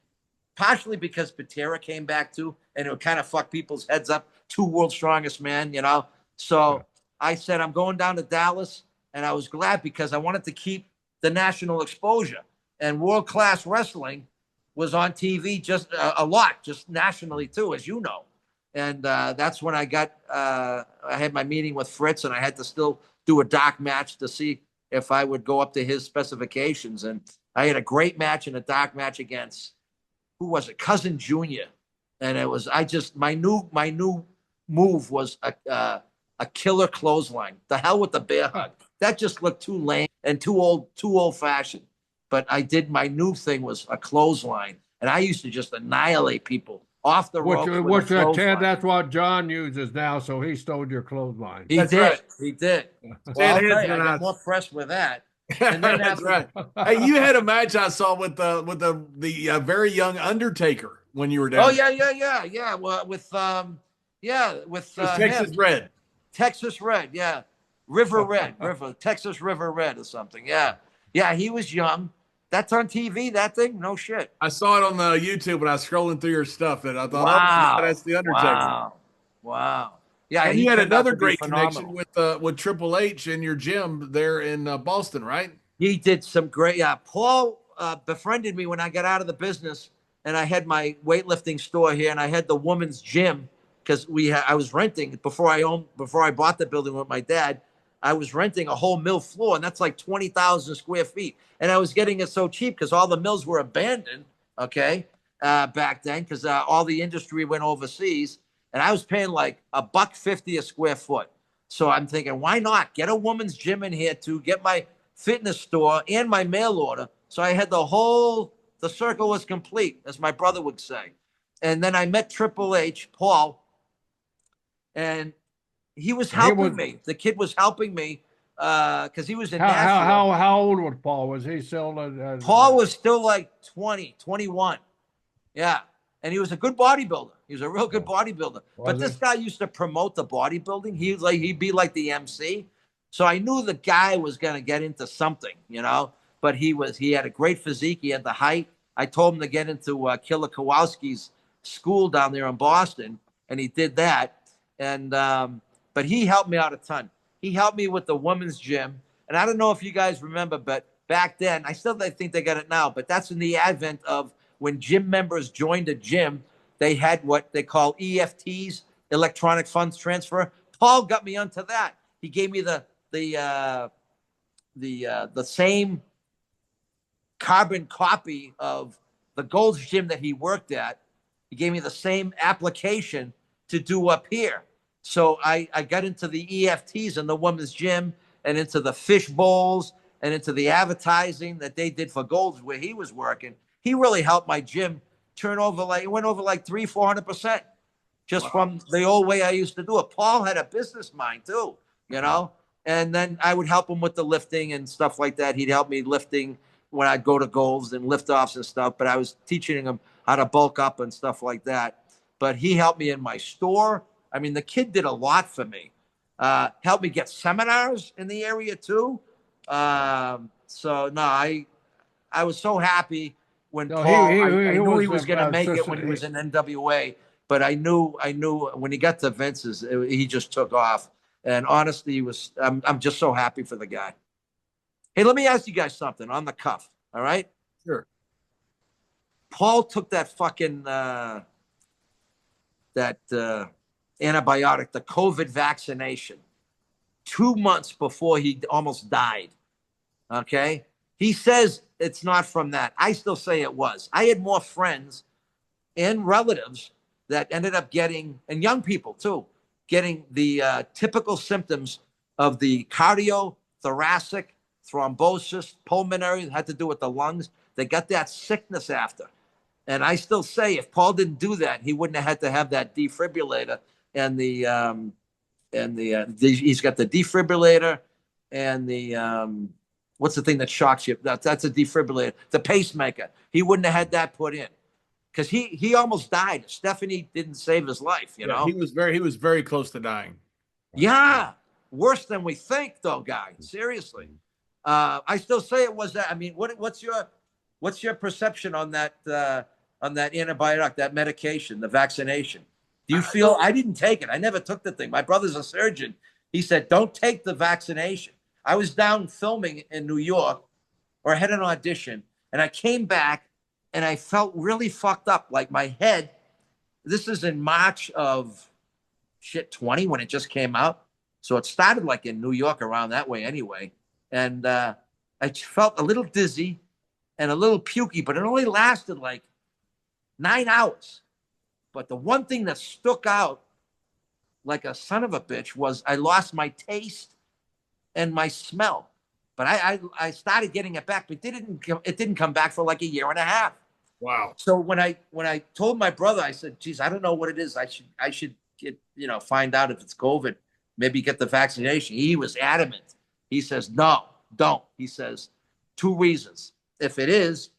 partially because Patera came back too, and it would kind of fuck people's heads up. 2 world's strongest men, you know. So I said, I'm going down to Dallas, and I was glad because I wanted to keep the national exposure. And world-class wrestling was on TV just a lot, just nationally too, as you know. And that's when I had my meeting with Fritz, and I had to still do a dark match to see if I would go up to his specifications. And I had a great match in a dark match against, who was it? Cousin Junior. And it was, my new move was a killer clothesline. The hell with the bear hug. That just looked too lame and too old fashioned. But my new thing was a clothesline. And I used to just annihilate people off the rope. Ted, that's what John uses now, so he stole your clothesline. He did. Well, I got more press with that. And then that's right. Hey, you had a match I saw with the very young Undertaker when you were down. Oh yeah. Well, with Texas Red. Texas Red, yeah. Texas River Red or something. Yeah. Yeah, he was young. That's on TV, that thing? No shit. I saw it on the YouTube when I was scrolling through your stuff, and I thought, wow. Oh, that's the Undertaker. Wow. Yeah, and you had another great connection with Triple H in your gym there in Boston, right? He did some great. Yeah, Paul befriended me when I got out of the business, and I had my weightlifting store here, and I had the women's gym because I was renting before I bought the building with my dad. I was renting a whole mill floor, and that's like 20,000 square feet. And I was getting it so cheap because all the mills were abandoned, back then, because all the industry went overseas. And I was paying like $1.50 a square foot. So I'm thinking, why not get a woman's gym in here to get my fitness store and my mail order? So I had the circle was complete, as my brother would say. And then I met Triple H, Paul, and he was helping me. The kid was helping me because he was in Nashville. How old was Paul? Was he still? Paul was still like 20, 21. Yeah. And he was a good bodybuilder. He was a real good bodybuilder. But this guy used to promote the bodybuilding. He'd be like the MC. So I knew the guy was going to get into something, you know. But he had a great physique. He had the height. I told him to get into Killer Kowalski's school down there in Boston, and he did that. And but he helped me out a ton. He helped me with the women's gym. And I don't know if you guys remember, but back then, I think they got it now, but that's in the advent of when gym members joined a gym, they had what they call EFTs, electronic funds transfer. Paul got me onto that. He gave me the same carbon copy of the Gold's Gym that he worked at. He gave me the same application to do up here. So I got into the EFTs in the women's gym and into the fish bowls and into the advertising that they did for Gold's where he was working. He really helped my gym went over like 300-400% just from the old way I used to do it. Paul had a business mind too, you know, and then I would help him with the lifting and stuff like that. He'd help me lifting when I'd go to Gold's and lift offs and stuff, but I was teaching him how to bulk up and stuff like that. But he helped me in my store. I mean, the kid did a lot for me. Helped me get seminars in the area too. So no, I was so happy when Paul. I knew he was going to make it when he was in NWA, but I knew when he got to Vince's, he just took off. And honestly, I'm just so happy for the guy. Hey, let me ask you guys something on the cuff. All right? Sure. Paul took that fucking antibiotic, the COVID vaccination, 2 months before he almost died. Okay? He says it's not from that. I still say it was. I had more friends and relatives that ended up getting, and young people too, getting the typical symptoms of the cardiothoracic, thrombosis, pulmonary, had to do with the lungs. They got that sickness after. And I still say if Paul didn't do that, he wouldn't have had to have that defibrillator and he's got the defibrillator and the what's the thing that shocks you? That's a defibrillator, the pacemaker. He wouldn't have had that put in because he almost died. Stephanie didn't save his life, you know. He was very close to dying. Yeah, worse than we think, though, guy. Seriously, I still say it was that. I mean, what's your perception on that on that antibiotic, that medication, the vaccination? Do you feel? I didn't take it. I never took the thing. My brother's a surgeon. He said, don't take the vaccination. I was down filming in New York, or I had an audition, and I came back and I felt really fucked up. Like my head, this is in March of 20 when it just came out. So it started like in New York around that way anyway. And I felt a little dizzy and a little pukey, but it only lasted like 9 hours. But the one thing that stuck out like a son of a bitch was I lost my taste and my smell. But I started getting it back, but it didn't come back for like a year and a half. Wow. So when I told my brother, I said, geez, I don't know what it is. I should get, find out if it's COVID, maybe get the vaccination. He was adamant. He says, no, don't. He says, 2 reasons. If it is,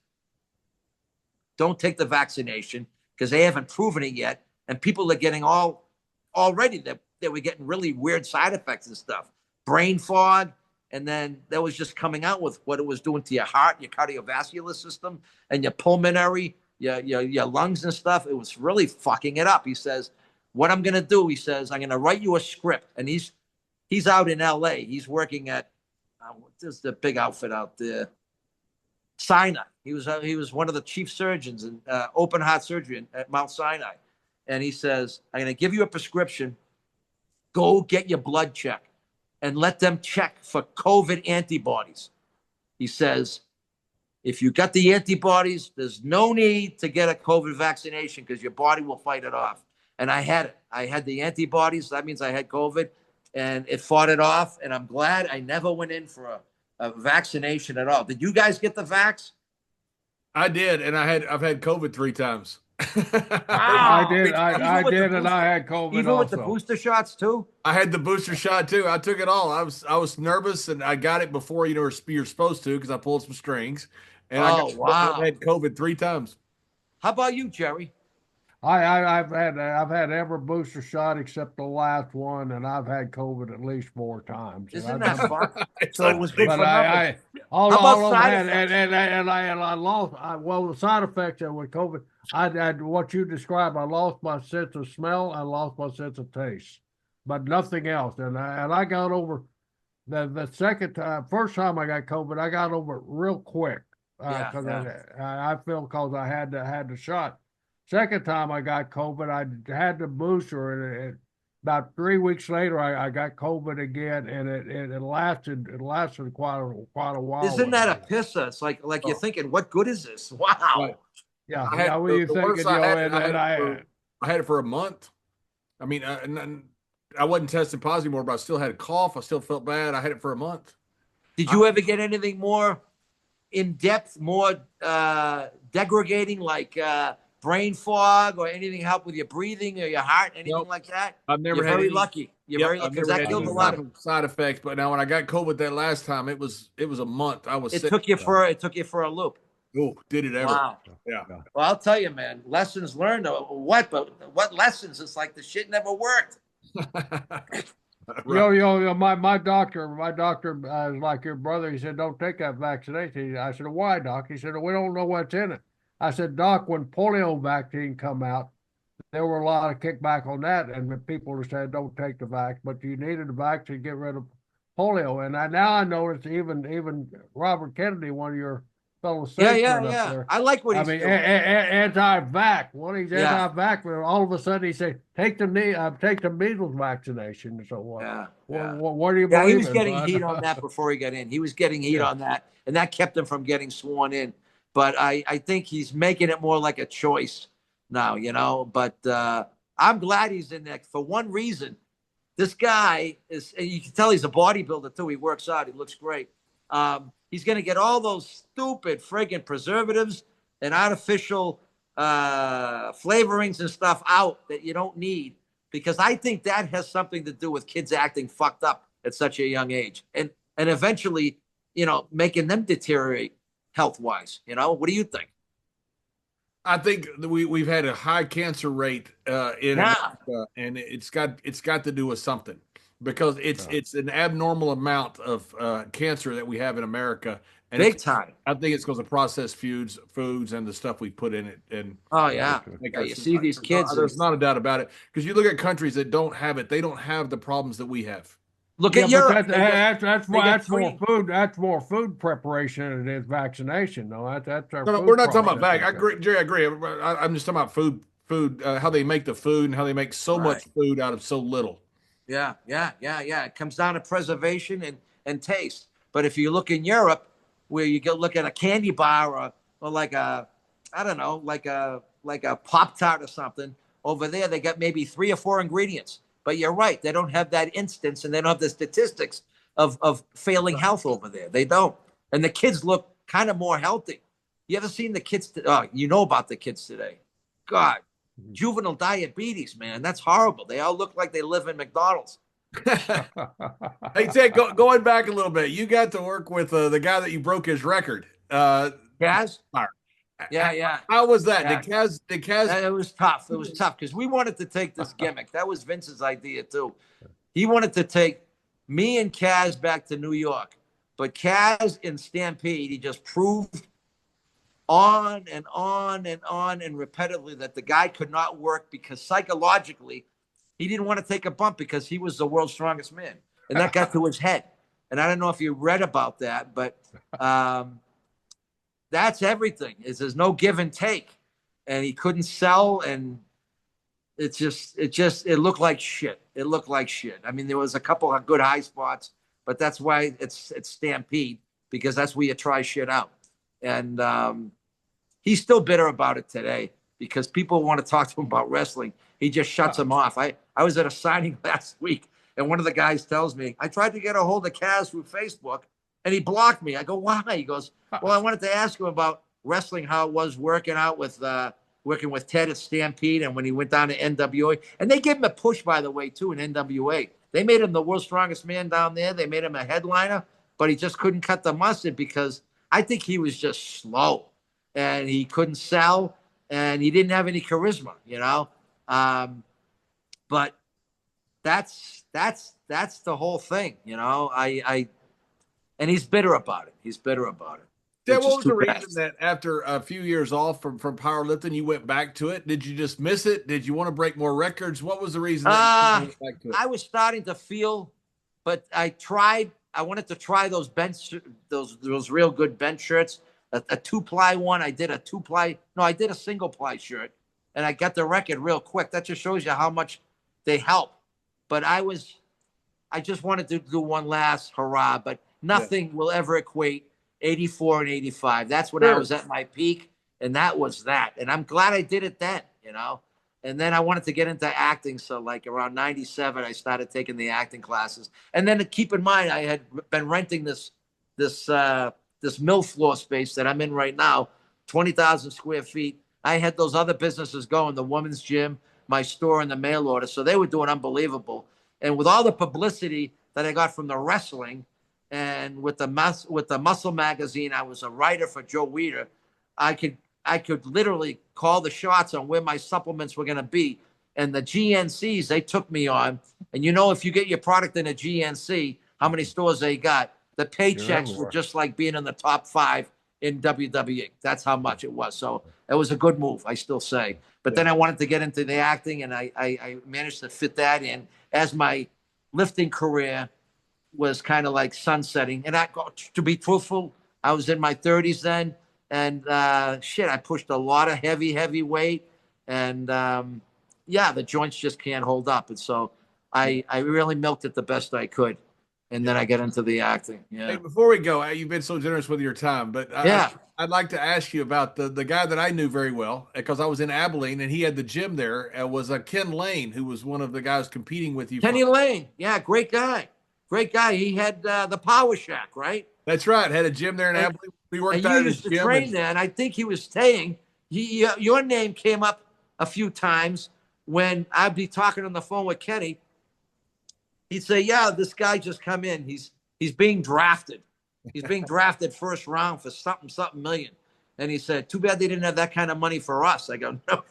don't take the vaccination because they haven't proven it yet. And people are getting already that they were getting really weird side effects and stuff, brain fog. And then that was just coming out with what it was doing to your heart, your cardiovascular system, and your pulmonary, your lungs and stuff. It was really fucking it up. He says, what I'm going to do, he says, I'm going to write you a script. And he's out in LA. He's working at, what's the big outfit out there? Sinai. He was one of the chief surgeons in open heart surgery at Mount Sinai. And he says, I'm going to give you a prescription. Go get your blood checked and let them check for COVID antibodies. He says, if you got the antibodies, there's no need to get a COVID vaccination because your body will fight it off. And I had it. I had the antibodies. That means I had COVID, and it fought it off. And I'm glad I never went in for a vaccination at all. Did you guys get the vax? I did, and I've had COVID 3 times. Wow. I did, and I had COVID. Even with the booster shots too. I had the booster shot too. I took it all. I was nervous, and I got it before you're supposed to because I pulled some strings. And I had COVID 3 times. How about you, Jerry? I've had every booster shot except the last one, and I've had COVID at least 4 times. Isn't that fun? So it was good for nothing. How about side effects? And I lost. The side effects with COVID, what you described. I lost my sense of smell. I lost my sense of taste, but nothing else. And I got over the second time. First time I got COVID, I got over it real quick because I feel because I had the shot. Second time I got COVID, I had the booster, and about 3 weeks later, I got COVID again, and it lasted quite a while. Isn't that a pisser? It's like you're thinking, what good is this? Wow. Right. Yeah. What are you thinking? I had it for a month. I mean, I wasn't tested positive anymore, but I still had a cough. I still felt bad. I had it for a month. Did you ever get anything more in depth, more degrading, like brain fog or anything help with your breathing or your heart, anything like that? I've never You're had very any, lucky. You're very lucky because that killed a lot of side effects. But now when I got COVID that last time, it was a month. I was sick. Took you for a loop. Oh, did it ever? Wow. Yeah. Well, I'll tell you, man, lessons learned but what lessons? It's like the shit never worked. Right. My doctor is like your brother. He said, don't take that vaccination. I said, why, Doc? He said, we don't know what's in it. I said, Doc, when polio vaccine come out, there were a lot of kickback on that, and people said, don't take the vax, but you needed the vax to get rid of polio. And now I notice even Robert Kennedy, one of your fellow statesmen up there. I like what he's doing. Anti-vax. Well, he's anti-vax, but all of a sudden he said, take the measles vaccination. So what do you believe? He was getting heat on that before he got in. He was getting heat on that, and that kept him from getting sworn in. But I think he's making it more like a choice now, But I'm glad he's in there for one reason. This guy is, and you can tell he's a bodybuilder too. He works out. He looks great. He's going to get all those stupid friggin' preservatives and artificial flavorings and stuff out that you don't need, because I think that has something to do with kids acting fucked up at such a young age and eventually, making them deteriorate health-wise. What do you think? I think we've had a high cancer rate in America, and it's got to do with something, because it's an abnormal amount of cancer that we have in America, And big time. I think it's because of processed foods and the stuff we put in it. And oh yeah, you see these kids. There's not a doubt about it, because you look at countries that don't have it; they don't have the problems that we have. Look Yeah, at but Europe. that's more three. food. That's more food preparation than it is vaccination. No, that's our No, food we're not talking about processing. I agree, Jerry. I agree. I'm just talking about food, how they make the food and how they make so much food out of so little. Yeah. It comes down to preservation and taste. But if you look in Europe, where you go look at a candy bar or like a, I don't know, like a Pop-Tart or something, over there they got maybe 3 or 4 ingredients. But you're right, they don't have that instance, and they don't have the statistics of failing health over there. They don't. And the kids look kind of more healthy. You ever seen the kids? You know about the kids today. God, juvenile diabetes, man. That's horrible. They all look like they live in McDonald's. Hey, Ted, going back a little bit, you got to work with the guy that you broke his record. Kaz? Yeah. How was that? Yeah. Did Kaz? It was tough. It was tough because we wanted to take this gimmick. That was Vince's idea too. He wanted to take me and Kaz back to New York, but Kaz in Stampede, he just proved on and on and on and repetitively that the guy could not work because psychologically he didn't want to take a bump because he was the world's strongest man, and that got to his head. And I don't know if you read about that, but that's everything. There's no give and take, and he couldn't sell, and it looked like shit. It looked like shit. I mean, there was a couple of good high spots, but that's why it's Stampede, because that's where you try shit out. And he's still bitter about it today because people want to talk to him about wrestling. He just shuts them off. I was at a signing last week, and one of the guys tells me, I tried to get a hold of Kaz through Facebook, and he blocked me. I go, why? He goes, well, I wanted to ask him about wrestling, how it was working with Ted at Stampede and when he went down to NWA. And they gave him a push, by the way, too, in NWA. They made him the world's strongest man down there. They made him a headliner, but he just couldn't cut the mustard because I think he was just slow and he couldn't sell and he didn't have any charisma, you know? But that's the whole thing, you know? And he's bitter about it. He's bitter about it. Yeah, what was the reason that after a few years off from powerlifting, you went back to it? Did you just miss it? Did you want to break more records? What was the reason that you went back to it? I was starting to feel, but I wanted to try those those real good bench shirts. A 2-ply one. I did a 2-ply. No, I did a single-ply shirt, and I got the record real quick. That just shows you how much they help. But I just wanted to do one last hurrah, but nothing will ever equate 84 and 85. That's when I was at my peak, and that was that. And I'm glad I did it then, you know. And then I wanted to get into acting, so like around 97, I started taking the acting classes. And then to keep in mind, I had been renting this mill floor space that I'm in right now, 20,000 square feet. I had those other businesses going, the women's gym, my store, and the mail order. So they were doing unbelievable. And with all the publicity that I got from the wrestling, and with the Muscle magazine, I was a writer for Joe Weider. I could literally call the shots on where my supplements were going to be. And the GNCs, they took me on. And you know, if you get your product in a GNC, how many stores they got, the paychecks were just like being in the top 5 in WWE. That's how much it was. So it was a good move, I still say. But then I wanted to get into the acting, and I managed to fit that in as my lifting career was kind of like sunsetting. And to be truthful, I was in my 30s then, and I pushed a lot of heavy weight, and the joints just can't hold up. And so I really milked it the best I could, and then I get into the acting. Yeah. Hey, before we go, you've been so generous with your time, but I'd like to ask you about the guy that I knew very well, because I was in Abilene and he had the gym there. Was Ken Lane, who was one of the guys competing with you. Kenny Lane, great guy. Great guy. He had the Power Shack, right? That's right. Had a gym there in Abilene. We worked out at his gym. Train there, and I think he was staying. Your name came up a few times when I'd be talking on the phone with Kenny. He'd say, "Yeah, this guy just come in. He's being drafted. He's being drafted first round for something million." And he said, "Too bad they didn't have that kind of money for us." I go, "No."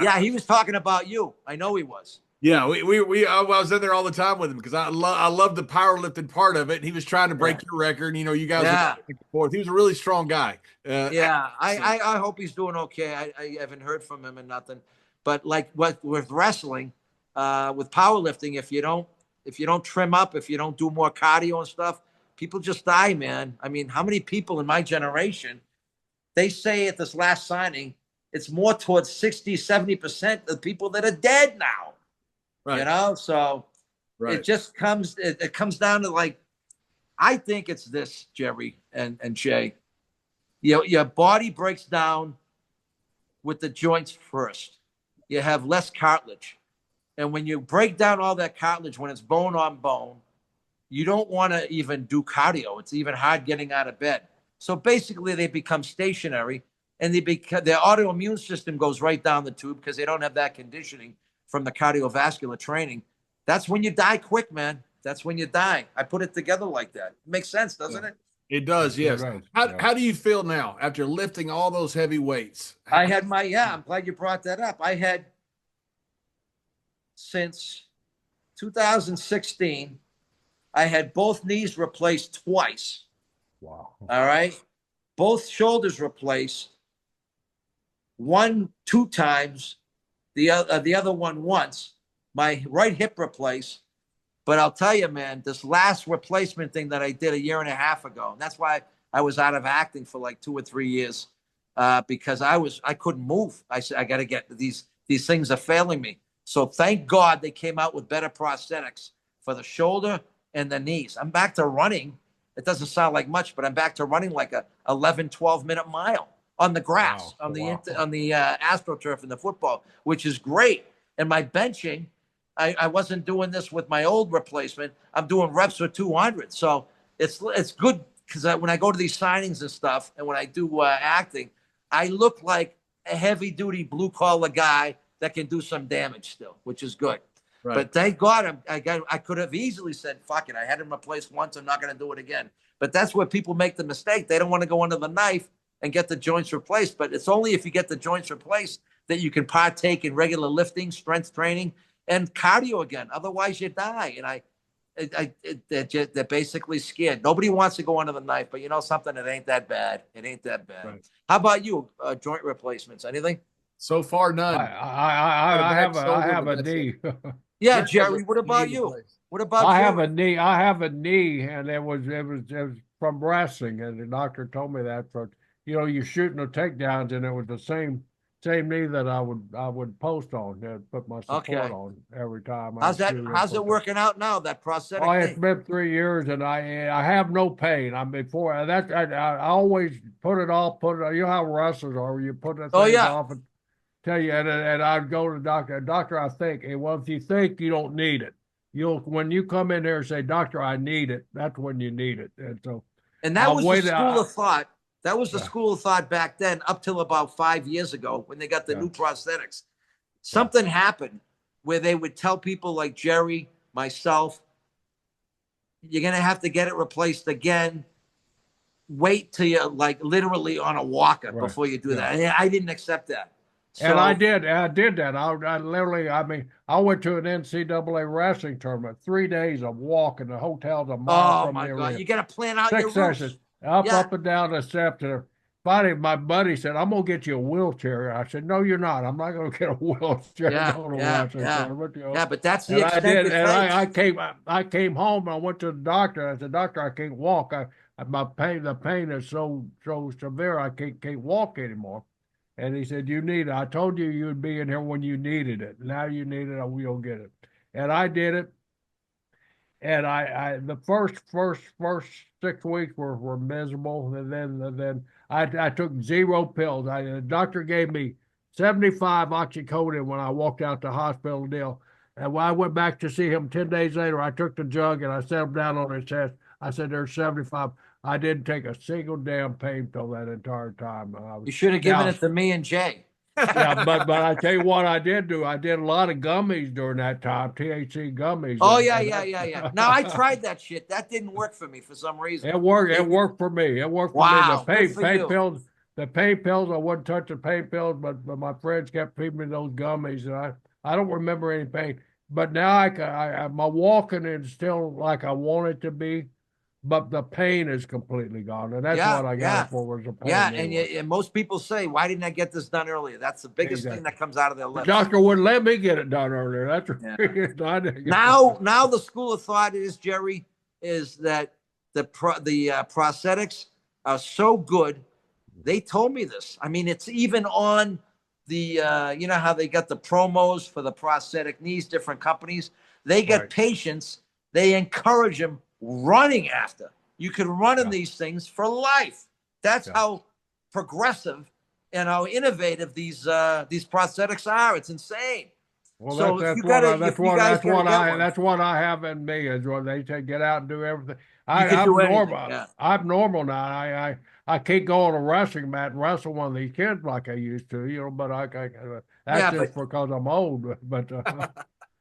Yeah, he was talking about you. I know he was. Yeah, I was in there all the time with him because I love the powerlifting part of it. And he was trying to break your record. You know, you guys were Yeah. back and forth. He was a really strong guy. Yeah, So, I hope he's doing okay. I haven't heard from him and nothing. But like what with wrestling, with powerlifting, if you don't trim up, if you don't do more cardio and stuff, people just die, man. I mean, how many people in my generation, they say at this last signing, it's more towards 60, 70% of people that are dead now. right, You know, so right. it just comes it comes down to like I think it's this, Jerry and Jay. Your body breaks down with the joints first. You have less cartilage. And when you break down all that cartilage, when it's bone on bone, you don't want to even do cardio. It's even hard getting out of bed. So basically, they become stationary, and their autoimmune system goes right down the tube because they don't have that conditioning from the cardiovascular training. That's when you die quick, man. That's when you die. I put it together like that. It makes sense, doesn't it? It does, yes. How do you feel now after lifting all those heavy weights? I had I'm glad you brought that up. I had since 2016, I had both knees replaced twice. Wow. All right. Both shoulders replaced. One, 2 times, the other one once. My right hip replaced. But I'll tell you, man, this last replacement thing that I did a year and a half ago, and that's why I was out of acting for like 2 or 3 years, because I couldn't move. I said, I got to get these things are failing me. So thank God they came out with better prosthetics for the shoulder and the knees. I'm back to running. It doesn't sound like much, but I'm back to running like a 11, 12-minute mile on the grass, on the AstroTurf in the football, which is great. And my benching, I wasn't doing this with my old replacement. I'm doing reps with 200. So it's good because when I go to these signings and stuff, and when I do acting, I look like a heavy-duty blue-collar guy that can do some damage still, which is good. Right. But thank God I could have easily said, fuck it. I had him replaced once. I'm not going to do it again. But that's where people make the mistake. They don't want to go under the knife and get the joints replaced. But it's only if you get the joints replaced that you can partake in regular lifting, strength training, and cardio again. Otherwise, you die. And they're basically scared. Nobody wants to go under the knife. But you know something? It ain't that bad. It ain't that bad. Right. How about you? Joint replacements? Anything? So far, none. I have a knee. Yeah, Jerry. What about you? What about I have a knee. I have a knee, and it was from wrestling, and the doctor told me that. But you're shooting the takedowns, and it was the same knee that I would post on, put my support on every time. How's it working out now? That prosthetic? Oh, it's been 3 years, and I have no pain. I always put it off. You know how wrestlers are. You put the things off and tell you, and I'd go to the doctor. Doctor, I think. Well, if you think, you don't need it. When you come in there and say, Doctor, I need it, that's when you need it. And so, that was the school of thought. That was the school of thought back then, up till about 5 years ago when they got the new prosthetics. Something happened where they would tell people like Jerry, myself, you're going to have to get it replaced again. Wait till you're like literally on a walker before you do that. And I didn't accept that. So, and I did that. I literally, I went to an NCAA wrestling tournament, 3 days of walking. The hotel's a mile from the arena. Oh, my God. You got to plan out 6 your sessions. Up and down the steps. Finally, my buddy said, I'm going to get you a wheelchair. I said, no, you're not. I'm not going to get a wheelchair. But that's the extent I came home and I went to the doctor. I said, Doctor, I can't walk. The pain is so severe, I can't walk anymore. And he said, you need it. I told you you'd be in here when you needed it. Now you need it, we'll get it. And I did it. And the first 6 weeks were miserable. And then I took 0 pills. The doctor gave me 75 oxycodone when I walked out the hospital deal. And when I went back to see him 10 days later, I took the jug and I set him down on his chest. I said, there's 75. I didn't take a single damn pain pill that entire time. You should have given it to me and Jay. Yeah, but I tell you what I did do. I did a lot of gummies during that time, THC gummies. Oh, yeah. Now, I tried that shit. That didn't work for me for some reason. It worked for me. It worked for me. The pain pills, I wouldn't touch the pain pills, but my friends kept feeding me those gummies, and I don't remember any pain. but now my walking is still like I want it to be, but the pain is completely gone, and that's what I got it for, was the pain. And most people say, "Why didn't I get this done earlier?" That's the biggest thing that comes out of their lips. The doctor wouldn't let me get it done earlier. That's now the school of thought is, Jerry, is that the prosthetics are so good. They told me this. I mean, it's even on the you know how they got the promos for the prosthetic knees, different companies. They get patients. They encourage them running after. You can run in these things for life. That's how progressive and how innovative these prosthetics are. It's insane. Well, so that's what I have in me, is when they say get out and do everything. I'm normal. Yeah. I'm normal now. I can't go on a wrestling mat and wrestle one of these kids like I used to, you know. But that's just because I'm old. But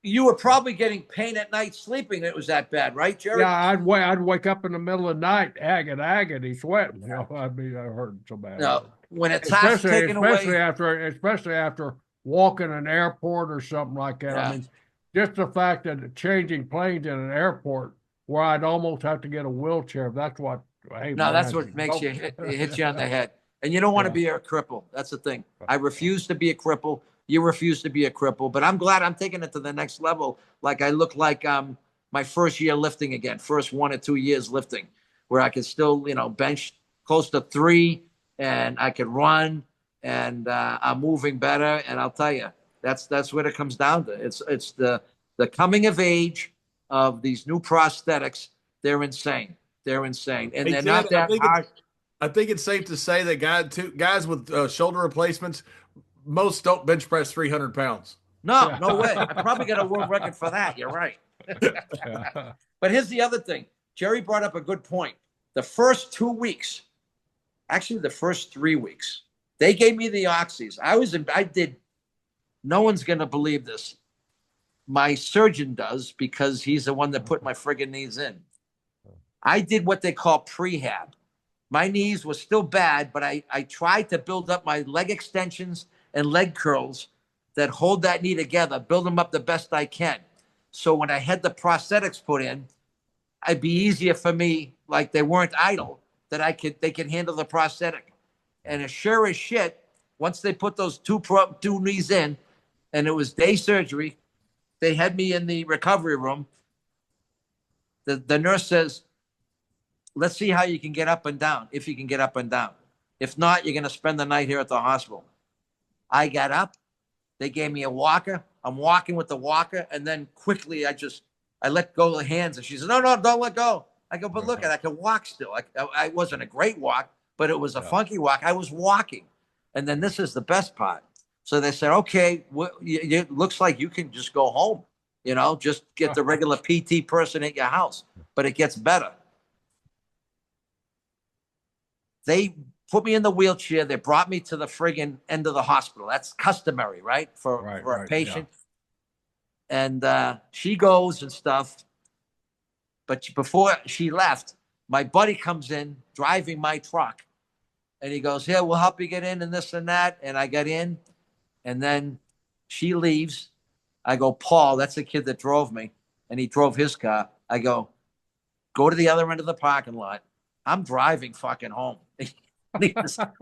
you were probably getting pain at night sleeping. It was that bad, right, Jerry? Yeah, I'd wake up in the middle of the night, agony, sweating. You know, I hurt so bad. No, when it's taken away, especially after walking an airport or something like that. Yeah. I mean, just the fact that changing planes in an airport where I'd almost have to get a wheelchair. That's what. Hey, no, that's what makes you hit you on the head, and you don't want to be a cripple. That's the thing. I refuse to be a cripple. You refuse to be a cripple, but I'm glad I'm taking it to the next level. Like I look like my first year lifting again, first 1 or 2 years lifting, where I could still, bench close to 3, and I could run, and I'm moving better. And I'll tell you, that's what it comes down to. It's the coming of age of these new prosthetics. They're insane. They're insane, and they're not that hard. I think it's safe to say that guys with shoulder replacements, most don't bench press 300 pounds. No way. I probably got a world record for that. You're right. But here's the other thing. Jerry brought up a good point. The first 2 weeks, actually the first 3 weeks, they gave me the oxys. No one's going to believe this. My surgeon does, because he's the one that put my friggin' knees in. I did what they call prehab. My knees were still bad, but I tried to build up my leg extensions and leg curls that hold that knee together, build them up the best I can. So when I had the prosthetics put in, it'd be easier for me, like they weren't idle, that they could handle the prosthetic. And as sure as shit, once they put those two knees in, and it was day surgery, they had me in the recovery room. The nurse says, let's see how you can get up and down, if you can get up and down. If not, you're going to spend the night here at the hospital. I got up. They gave me a walker. I'm walking with the walker, and then quickly I let go of the hands, and she said, no, don't let go. I go, but look, I can walk still. I wasn't a great walk, but it was a funky walk. I was walking. And then this is the best part. So they said, okay, it looks like you can just go home, just get the regular PT person at your house. But it gets better. They put me in the wheelchair. They brought me to the friggin' end of the hospital. That's customary, right? For a patient. Yeah. And she goes and stuff. But before she left, my buddy comes in driving my truck. And he goes, here, we'll help you get in and this and that. And I got in. And then she leaves. I go, Paul, that's the kid that drove me. And he drove his car. I go to the other end of the parking lot. I'm driving fucking home.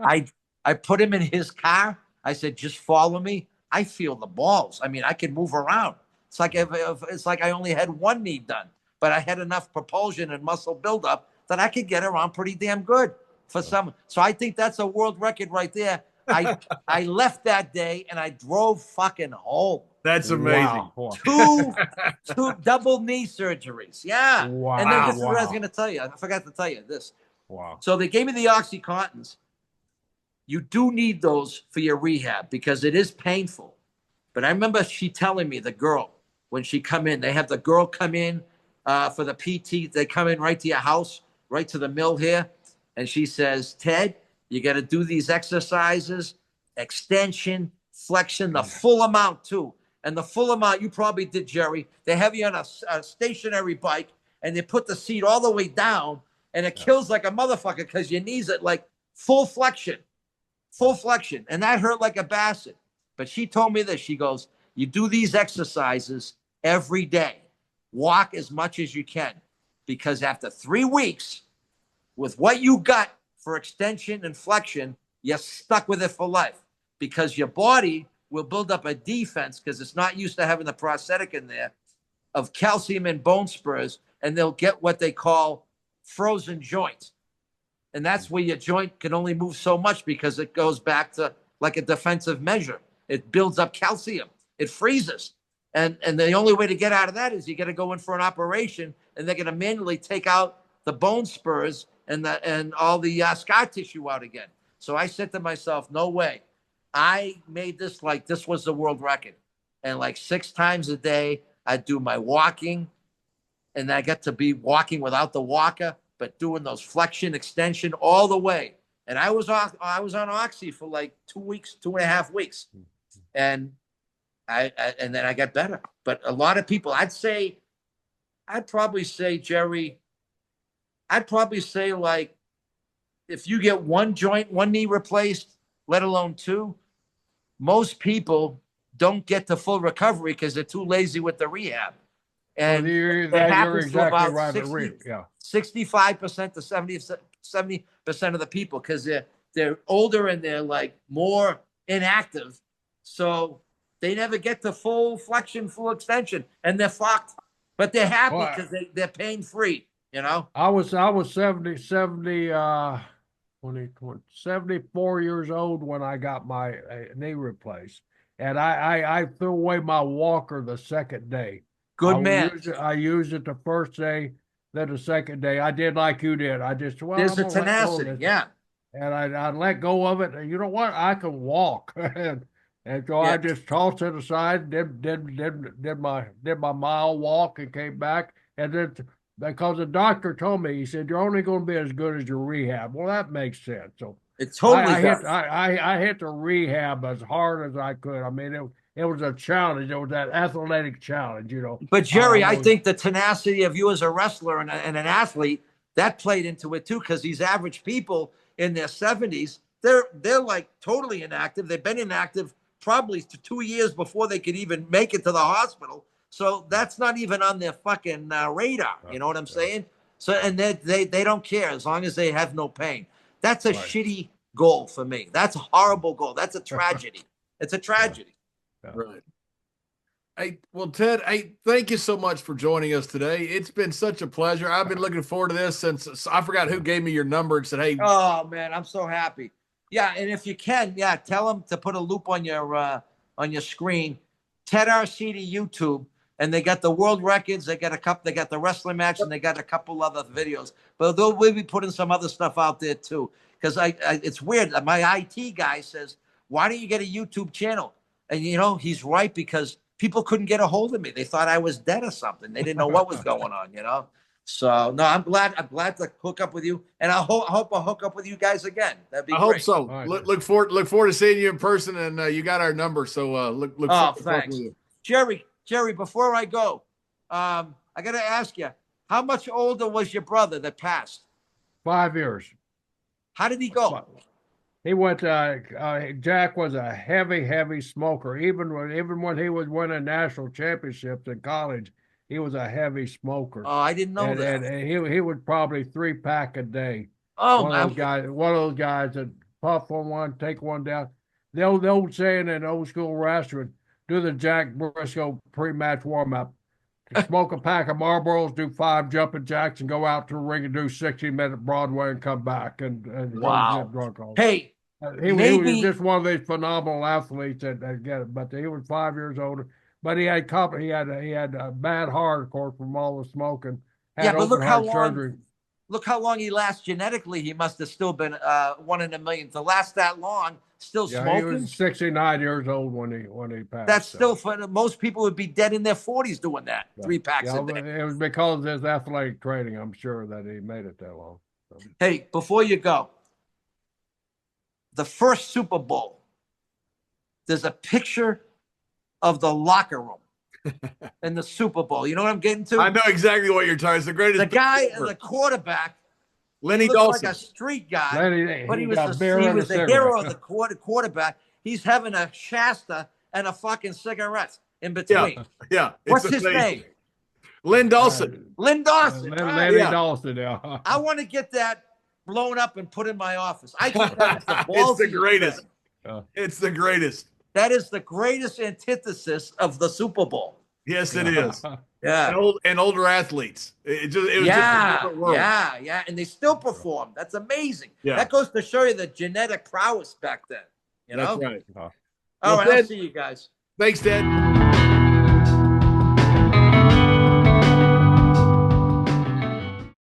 I put him in his car. I said, just follow me. I feel the balls. I mean, I can move around. It's like I only had one knee done, but I had enough propulsion and muscle buildup that I could get around pretty damn good for some. So I think that's a world record right there. I left that day and I drove fucking home. That's amazing. Wow. Two double knee surgeries. Yeah. Wow. And then this is what I was going to tell you. I forgot to tell you this. Wow. So they gave me the OxyContins. You do need those for your rehab because it is painful. But I remember she telling me, the girl, when she come in, they have the girl come in for the PT. They come in right to your house, right to the mill here. And she says, Ted, you got to do these exercises, extension, flexion, the full amount too. And the full amount, you probably did, Jerry. They have you on a stationary bike and they put the seat all the way down and it kills like a motherfucker because your knees are like full flexion. And that hurt like a bastard. But she told me this. She goes, you do these exercises every day. Walk as much as you can, because after 3 weeks, with what you got for extension and flexion, you're stuck with it for life, because your body will build up a defense, because it's not used to having the prosthetic in there, of calcium and bone spurs, and they'll get what they call frozen joints. And that's where your joint can only move so much, because it goes back to like a defensive measure. It builds up calcium. It freezes. And the only way to get out of that is you got to go in for an operation, and they're going to manually take out the bone spurs and all the scar tissue out again. So I said to myself, no way. I made this like this was the world record. And like 6 times a day, I'd do my walking, and I got to be walking without the walker, but doing those flexion, extension all the way. And I was on Oxy for like 2 weeks, 2.5 weeks. And and then I got better. But a lot of people, I'd probably say, Jerry, like, if you get one joint, one knee replaced, let alone 2, most people don't get to full recovery because they're too lazy with the rehab. And you're exactly right. 65% to 70% of the people, because they're older and they're like more inactive. So they never get to full flexion, full extension, and they're fucked. But they're happy because they're pain free. You know, I was 74 years old when I got my knee replaced, and I threw away my walker the second day. Good man. I used it the first day, then the second day. I did like you did. I just there's a tenacity, yeah. And I let go of it. And you know what? I can walk, and so I just tossed it aside. Did my mile walk and came back, and then. Because the doctor told me, he said, you're only going to be as good as your rehab. Well, that makes sense. So it totally I hit the rehab as hard as I could. I mean, it was a challenge. It was that athletic challenge, you know. But Jerry, I think the tenacity of you as a wrestler and an athlete, that played into it too, because these average people in their 70s, they're like totally inactive. They've been inactive probably 2 years before they could even make it to the hospital. So that's not even on their fucking radar. You know what I'm saying? So, and they don't care as long as they have no pain. That's a shitty goal for me. That's a horrible goal. That's a tragedy. It's a tragedy. Right. Well, Ted, thank you so much for joining us today. It's been such a pleasure. I've been looking forward to this since I forgot who gave me your number and said, hey. Oh, man, I'm so happy. Yeah, and if you can, tell them to put a loop on your screen. Ted ARCIDI YouTube. And they got the world records. They got the wrestling match, and they got a couple other videos. But we'll be putting some other stuff out there too. Because it's weird. My IT guy says, "Why don't you get a YouTube channel?" And you know, he's right, because people couldn't get a hold of me. They thought I was dead or something. They didn't know what was going on. You know. So no, I'm glad to hook up with you, and I hope I'll hook up with you guys again. That'd be great. Hope so. Right. Look forward to seeing you in person, and you got our number. So look forward to talking with you, Jerry, before I go, I got to ask you, how much older was your brother that passed? 5 years. How did he go? He went. Jack was a heavy smoker. Even when he was winning national championships in college, he was a heavy smoker. Oh, I didn't know that. And he would probably 3-pack a day. Oh, one of those guys that puff on one, take one down. The old saying in old school wrestling: do the Jack Brisco pre-match warm-up. Smoke a pack of Marlboros, do 5 jumping jacks, and go out to the ring and do 60-minute Broadway and come back and wow. Get drunk all hey, he was just one of these phenomenal athletes that get it. But he was 5 years older. But he had a bad heart, of course, from all the smoking. Had but look how long he lasts genetically. He must have still been 1 in a million to last that long. Still smoking. He was 69 years old when he passed. That's still fun. Most people would be dead in their 40s doing that. 3 packs a day. It was because of his athletic training, I'm sure, that he made it that long. So. Hey, before you go, the first Super Bowl, there's a picture of the locker room in the Super Bowl. You know what I'm getting to? I know exactly what you're talking about. It's the greatest. The guy, the quarterback, Lenny Dawson, like a street guy, but he was the hero of the quarterback. He's having a Shasta and a fucking cigarette. in between. Yeah. What's his name? Lynn Dawson. Lynn Dawson. Lenny Dawson. Yeah. I want to get that blown up and put in my office. I think that is the It's the ballsiest greatest. thing. It's the greatest. That is the greatest antithesis of the Super Bowl. Yes, it is. Yeah. And older athletes. It was just a different world. Yeah. And they still perform. That's amazing. Yeah. That goes to show you the genetic prowess back then. You know? That's right. All right, I'll see you guys. Thanks, Ted.